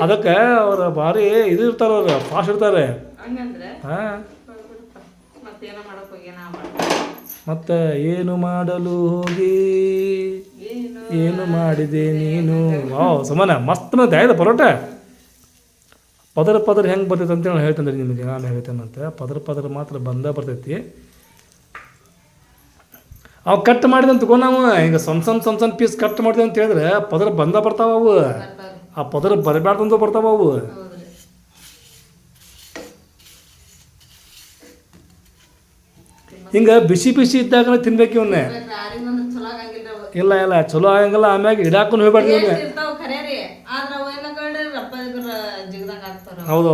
ಅದಕ್ಕೆ ಅವ್ರು ಭಾರಿ ಇದು ಇರ್ತಾರೆ, ಅವ್ರು ಫಾಸ್ಟ್ ಇರ್ತಾರೆ. ಹಾಂ, ಮತ್ತು ಏನು ಮಾಡಲು ಹೋಗಿ ಏನು ಮಾಡಿದೆ ನೀನು. ವಾವ್ ಸುಮ್ಮನೆ ಮಸ್ತ್ ಮತ್ತೆ ಆಯ್ತು ಪರೋಟ. ಪದರ ಪದರ ಹೆಂಗೆ ಬರ್ತೈತೆ ಅಂತೇಳಿ ನಾನು ಹೇಳ್ತೇನೆ ರೀ ನಿಮಗೆ. ನಾನು ಹೇಳ್ತೇನಂತೆ ಪದರ ಪದರ ಮಾತ್ರ ಬರ್ತೈತಿ. ಅವು ಕಟ್ ಮಾಡಿದಂತ ನಾವು ಈಗ ಸಣ್ಣ ಪೀಸ್ ಕಟ್ ಮಾಡಿದೆ ಅಂತ ಹೇಳಿದ್ರೆ ಪದರ ಬರ್ತಾವ ಅವು. ಆ ಪದರ ಬರಬಾರ್ದಂತ ಬರ್ತಾವ ಅವು. ಹಿಂಗೆ ಬಿಸಿ ಇದ್ದಾಗ ತಿನ್ಬೇಕು ಇವನ್ನೇ. ಇಲ್ಲ ಚಲೋ ಆಗಂಗಿಲ್ಲ. ಆಮ್ಯಾಗ ಇಡಾಕೊಂಡು ಹೋಗ್ಬಾರ್ದು ಇವನ್ನೇ. ಹೌದು.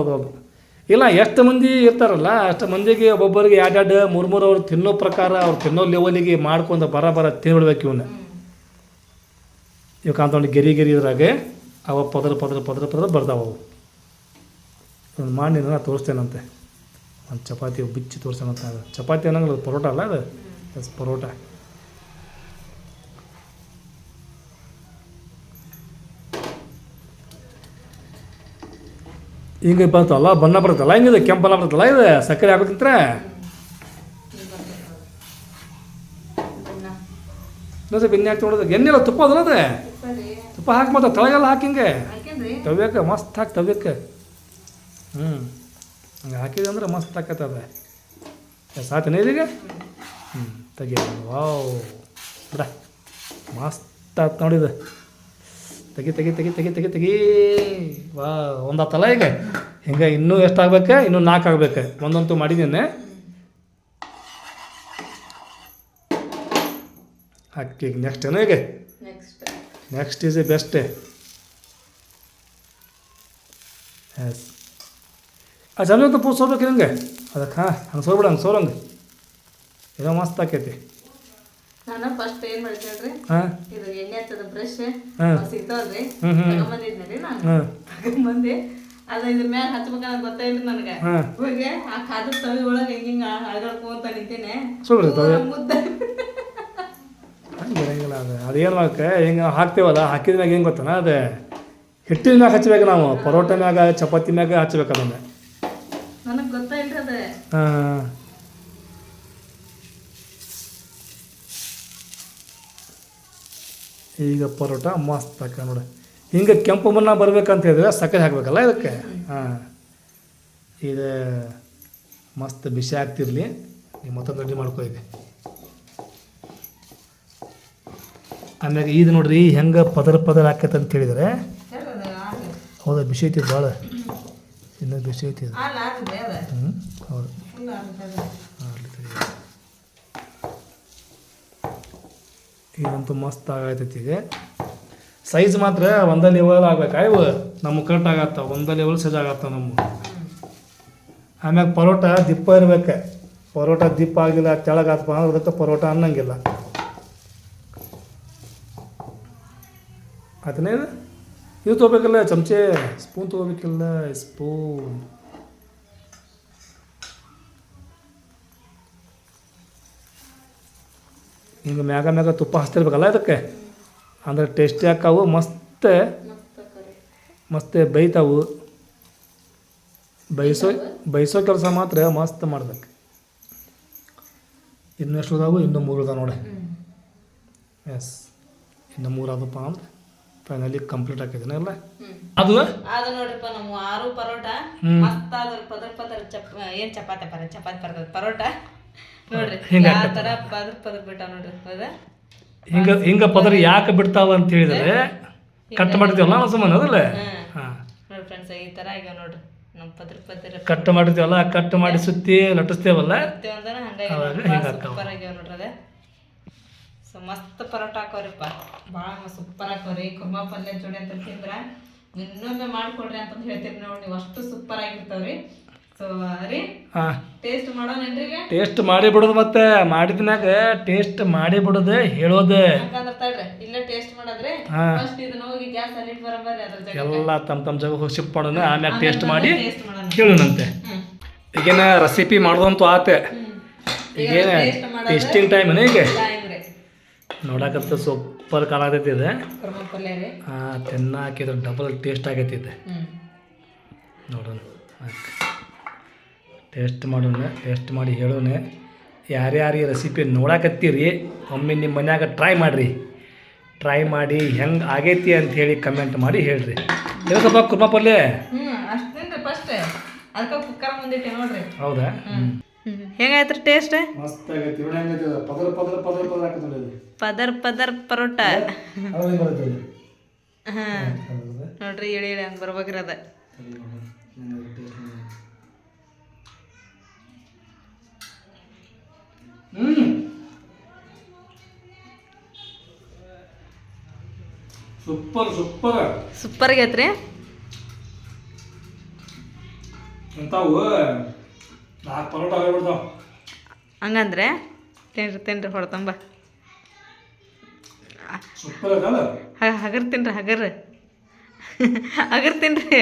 ಇಲ್ಲ ಎಷ್ಟು ಮಂದಿ ಇರ್ತಾರಲ್ಲ ಅಷ್ಟು ಮಂದಿಗೆ ಒಬ್ಬೊಬ್ಬರಿಗೆ 2 3 ಅವ್ರು ತಿನ್ನೋ ಪ್ರಕಾರ ಅವ್ರು ತಿನ್ನೋ ಲೆವೆಲಿಗೆ ಮಾಡ್ಕೊಂಡು ಬರ ತಿನ್ಬಿಡ್ಬೇಕು ಇವನ್ನ. ಇವು ಕಾಂತೊಂಡು ಗೆರಿ ಇದ್ರಾಗೆ ಅವ ಪದರ ಬರ್ತಾವ ಅವು. ಒಂದು ಮಾಡಿ ನಾನು ತೋರಿಸ್ತೇನಂತೆ. ಒಂದು ಚಪಾತಿ ಬಿಚ್ಚಿ ತೋರಿಸ್ತೇನಂತ. ಚಪಾತಿ ಅನ್ನಂಗಿಲ್ಲ, ಅದು ಪರೋಟ ಅಲ್ಲ ಅದು. ಎಸ್ ಪರೋಟ. ಹಿಂಗೆ ಬರ್ತಲ್ಲ ಬಣ್ಣ ಬರುತ್ತಲ್ಲ, ಹಿಂಗಿದೆ ಕೆಂಪು ಬಣ್ಣ ಬರುತ್ತಲ್ಲ, ಇದು ಸಕ್ಕರೆ ಹಾಕೋತಿಂತ್ರ ಸ್ವಲ್ಪ ಎಣ್ಣೆ ಹಾಕಿ ತೊಗೊಳೋದು. ಎಣ್ಣೆಲ್ಲ ತುಪ್ಪ ಅದಲ್ಲ ಅದೇ ತುಪ್ಪ ಹಾಕಿ ಮತ್ತೆ ತಳಗೆಲ್ಲ ಹಾಕಿ ಹಿಂಗೆ ತವ್ಯಕ್ಕೆ ಮಸ್ತ್ ಹಾಕಿ ತವ್ಯಕ್ಕೆ. ಹಂಗೆ ಹಾಕಿದೆ ಅಂದ್ರೆ ಮಸ್ತ್ ಹಾಕತ್ತೆ ಅದ. ಸಾಕನೇ ಇದೀಗ. ತೆಗಿ. ವಾವ್ ಬಿಡ ಮಸ್ತ್ ಆಯ್ತು ನೋಡಿದು. ತೆಗಿ. ವಾ ಒಂದು ಆತಲ್ಲ ಈಗ. ಹಿಂಗೆ ಇನ್ನೂ ಎಷ್ಟು ಆಗ್ಬೇಕು? ಇನ್ನೂ 4 ಆಗ್ಬೇಕು. ಒಂದಂತೂ ಮಾಡಿದ್ದೇನೆ. ಹಾಕಿ ನೆಕ್ಸ್ಟ್ ಏನೋ ಈಗ next is a best. Yes ಆ ಜಮೀನು ಪೂರ್ ಸೋರ್ಬೇಕು ಹಿಂಗೆ. ಅದಕ್ಕೆ ಹಂಗೆ ಸೋರಂಗೆ ಏನೋ ಮಸ್ತ್ ಆಕೈತಿ. ನಾನು ಫಸ್ಟ್ ಏನು ಮಾಡ್ತೇಳ್ರಿ, ಇದು ಎಣ್ಣೆ ಹಚ್ಚದ ಬ್ರಷ್ ಸಿಗ್ತಾವ್ರಿ, ತಗೊಂಬಂದಿದ್ನಿ ನಾನು. ತಗೊಂಬಂದು ಅದ ಇದ್ರ ಮ್ಯಾಲ ಹಚ್ಬೇಕಂತ ಗೊತ್ತಾಯಿಲ್ಲ ನನಗೆ. ಹೋಗಿ ಆ ಖಾದ ತವಿ ಒಳಗೆ ಹಿಂಗೆ ಅಳ್ಗಾಡ್ಕೊಂತ ನಿಂತೇನೆ. ಮುದ್ದೆ ಹಂಗೆ ಇರಂಗಿಲ್ಲ. ಅದೇನು ಮಾಡಕ್ಕೆ ಹಿಂಗೆ ಹಾಕ್ತೇವಲ್ಲ, ಹಾಕಿದ ಮ್ಯಾಗ ಹೆಂಗೆ ಗೊತ್ತಾನ ಅದು ಹಿಟ್ಟಿನ ಮ್ಯಾಗ ಹಚ್ಬೇಕು ನಾವು. ಪರೋಟ ಮ್ಯಾಗ ಚಪಾತಿ ಮ್ಯಾಗ ಹಚ್ಬೇಕು ಅದನ್ನು. ನನಗೆ ಗೊತ್ತಾಯಿಲ್ಲ ಅದೇ. ಹಾಂ ಈಗ ಪರೋಟ ಮಸ್ತ್ ಹಾಕ ನೋಡಿ. ಹಿಂಗೆ ಕೆಂಪು ಬಣ್ಣ ಬರ್ಬೇಕಂತ ಹೇಳಿದ್ರೆ ಸಕ್ಕರೆ ಹಾಕಬೇಕಲ್ಲ ಇದಕ್ಕೆ. ಹಾಂ ಇದು ಮಸ್ತ್ ಬಿಸಿ ಆಗ್ತಿರಲಿ. ನೀವು ಮತ್ತೊಂದು ರೆಡಿ ಮಾಡ್ಕೋ ಈಗ. ಆಮ್ಯಾಗ ಇದು ನೋಡ್ರಿ ಹೆಂಗೆ ಪದರ ಹಾಕೈತೆ ಅಂತ ಹೇಳಿದರೆ. ಹೌದಾ ಬಿಸಿ ಐತಿ ಭಾಳ. ಇನ್ನೂ ಬಿಸಿ ಐತಿ ಇದು. ಹೌದು. ಇದಂತೂ ಮಸ್ತ್ ಆಗತೈತಿ. ಈಗ ಸೈಜ್ ಮಾತ್ರ ಒಂದೇ ಲೆವೆಲ್ ಆಗ್ಬೇಕು. ಇವು ನಮ್ಮ ಕರೆಕ್ಟ್ ಆಗತ್ತ, ಒಂದೇ ಲೆವೆಲ್ ಸೈಜ್ ಆಗತ್ತ ನಮ್ಮ. ಆಮ್ಯಾಗ ಪರೋಟ ದಿಪ್ಪ ಇರ್ಬೇಕು. ಪರೋಟ ದಿಪ್ಪ ಆಗಲಿಲ್ಲ ತೆಳಗಾತಪ್ಪ ಅಂದ್ರೆ ಅದಕ್ಕೆ ಪರೋಟ ಅನ್ನಂಗಿಲ್ಲ. ಆತನೇ ಇದು ತೊಗೋಬೇಕಲ್ಲ, ಚಮಚೆ ಸ್ಪೂನ್ ತೊಗೋಬೇಕಿಲ್ಲ. ಸ್ಪೂನ್ ಹಿಂಗೆ ಮ್ಯಾಗ ತುಪ್ಪ ಹಚ್ತಿರ್ಬೇಕಲ್ಲ ಇದಕ್ಕೆ. ಅಂದ್ರೆ ಟೇಸ್ಟಿ ಹಾಕಾವು. ಮಸ್ತ್ ಬೇಯ್ತಾವು. ಬೈಸೋ ಕೆಲಸ ಮಾತ್ರ ಮಸ್ತ್ ಮಾಡ್ಬೇಕು. ಇನ್ನೂ ಎಷ್ಟು ಅದಾವು? ಇನ್ನೂ 3 ಅದಾವ ನೋಡಿ. ಎಸ್ ಇನ್ನೂ 3 ಆದಪ್ಪ ಅಂದ್ರೆ ಫೈನಲಿ ಕಂಪ್ಲೀಟ್ ಹಾಕಿದ್ದೀನಿ ಅಲ್ಲ. ಅದು ನೋಡ್ರಿಪ್ಪ ನಮ್ಮ 6 ಪರೋಟ ಮಸ್ತ್ ಆದ್ರ ಪದರ ಏನು ಚಪಾತಿ ಬರ್ತದೆ ಪರೋಟ ನೋಡ್ರಿ. ಯಾವ ಥರ ಪದರ ಬಿಟ್ಟಾವ ನೋಡ್ರಿ. ಹೌದಾ ಹಿಂಗೆ ಪದರ ಯಾಕೆ ಬಿಡ್ತಾವ ಅಂತ ಹೇಳಿದ್ರೆ ಕಟ್ ಮಾಡ್ತೀವಲ್ಲ ನಾವು ಸುಮ್ಮನೆ ಅದಲ್ಲ. ಹಾಂ ನೋಡಿ ಫ್ರೆಂಡ್ಸ್ ಈ ಥರ ಆಗ್ಯಾವ ನೋಡ್ರಿ ನಮ್ಮ ಪದರ ಕಟ್ ಮಾಡಿರ್ತೀವಲ್ಲ, ಕಟ್ ಮಾಡಿ ಸುತ್ತಿ ಲಟ್ಟಿಸ್ತೇವಲ್ಲ, ಹಂಗಾಗಿ ಸೂಪರ್ ಆಗ್ಯಾವ ನೋಡ್ರಿ. ಅದೇ ಸೊ ಮಸ್ತ್ ಪರೋಟ ಹಾಕೋರಿಪ್ಪ, ಭಾಳ ಸೂಪರ್ ಹಾಕೋರಿ. ಕುರ್ಮಾ ಪಲ್ಯ ಜೋಡಿ ಅಂತ ತಿಂದ್ರೆ ಇನ್ನೊಮ್ಮೆ ಮಾಡ್ಕೊಡ್ರಿ ಅಂತಂದು ಹೇಳ್ತೀರಿ ನೋಡಿ ನೀವು. ಅಷ್ಟು ಸೂಪರ್ ಆಗಿರ್ತಾವ್ರಿ. ಸೊ ರೀ ಟೇಸ್ಟ್ ಮಾಡೋಣೇನ್ರಿ? ಈಗ ಟೇಸ್ಟ್ ಮಾಡಿ ಬಿಡೋದು. ಮತ್ತೆ ಮಾಡಿದ್ಮ್ಯಾಗ ಟೇಸ್ಟ್ ಮಾಡಿ ಬಿಡೋದು ಹೇಳೋದು. ಯಾಕಂದ್ರೆ ತಡ್ರಿ ಇಲ್ಲೇ ಟೇಸ್ಟ್ ಮಾಡೋದ್ರಿ. ಫಸ್ಟ್ ಇದನ್ನ ಹೋಗಿ ಗ್ಯಾಸ್ ಅಲ್ಲಿ ಇಟ್ಟು ಬರಬಾರ್ರಿ. ಅದ್ರ ಜಾಗ ಎಲ್ಲ ತಮ್ಮ ಜಾಗ ಹೋಗಿ ಶಿಫ್ಟ್ ಮಾಡೋಣ. ಆಮ್ಯಾಗ ಟೇಸ್ಟ್ ಮಾಡಿ ಹೇಳೋಣಂತೆ. ಈಗೇನ ರೆಸಿಪಿ ಮಾಡೋದಂತೂ ಆತೆ. ಈಗೇನು taste ಮಾಡೋದು ಟೇಸ್ಟಿಂಗ್ ಟೈಮ್ ಏನ ಈಗ ಟೈಮ್ ರೀ ನೋಡಕತ್ತ ಸೂಪರ್ ಕಾಣತೈತಿ ಇದು ಕುರ್ಮ ಪಲ್ಯ ರೀ ತಿನ್ನಾಕಿದ್ರೆ ಡಬಲ್ ಟೇಸ್ಟ್ ಆಗೈತಿ ಇದು ಹ್ಞೂ ನೋಡೋಣ ಟೇಸ್ಟ್ ಮಾಡೋಣ ಟೇಸ್ಟ್ ಮಾಡಿ ಹೇಳೋಣ ಯಾರ್ಯಾರು ಈ ರೆಸಿಪಿ ನೋಡಕತ್ತೀರಿ ಒಮ್ಮೆ ನಿಮ್ಮ ಮನ್ಯಾಗ ಟ್ರೈ ಮಾಡಿರಿ ಟ್ರೈ ಮಾಡಿ ಹೆಂಗೆ ಆಗೈತಿ ಅಂಥೇಳಿ ಕಮೆಂಟ್ ಮಾಡಿ ಹೇಳ್ರಿ ಸ್ವಲ್ಪ ಕುರ್ಮ ಪಲ್ಯ ಅಷ್ಟೇನ್ರಿ ಫಸ್ಟ್ ಅದಕ್ಕೆ ಕುಕ್ಕರ್ ಮುಂದಿಟ್ಟೆ ನೋಡ್ರಿ ಹೌದಾ ಹೆಂಗಾಯ್ತು ಟೇಸ್ಟ್ ಮಸ್ತ್ ಆಗೈತಿ ನೋಡಿ ಹೆಂಗೈತಿ ಪದರ ಪದರ ಪದರ ಪದರ ಹಾಕತ್ತಲ್ಲ ಇದು ಪದರ್ ಪದರ್ ಪರೋಟ ಅವಾಗ ಬರುತ್ತೆ ಇದು ಹಾಂ ನೋಡ್ರಿ ಇಳಿ ಇಳಿ ಹಂಗೆ ಬರ್ಬೇಕ್ರಿ ಅದ ಸೂಪರ್ ಸೂಪರ್ ಸೂಪರ್ ಆಗೈತ್ರಿ ಅಂತಾವು 4 ಪರೋಟ ಆಗಿಬಿಡ್ತಾವ ಹಂಗಂದ್ರೆ ತಿನ್ರಿ ಹೊಡ್ತಂಬ ಸೂಪರ್ ಆಗಲ್ಲ ಹಗರ್ ತಿನ್ರಿ ಹಗರ್ ತಿನ್ರಿ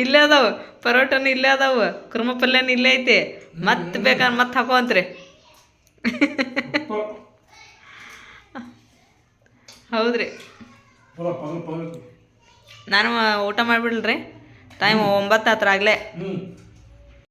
ಇಲ್ಲೇ ಅದಾವು ಪರೋಟನು ಇಲ್ಲೇ ಅದಾವು ಕುರ್ಮ ಪಲ್ಯನೂ ಇಲ್ಲೇ ಐತಿ ಮತ್ತೆ ಬೇಕಾದ್ರೆ ಮತ್ತೆ ಹಾಕೋಂತ್ರಿ ಹೌದ್ರಿ ನಾನು ಊಟ ಮಾಡಿಬಿಡ್ಲ್ರಿ ಟೈಮ್ 9 ಹತ್ರ ಆಗಲೇ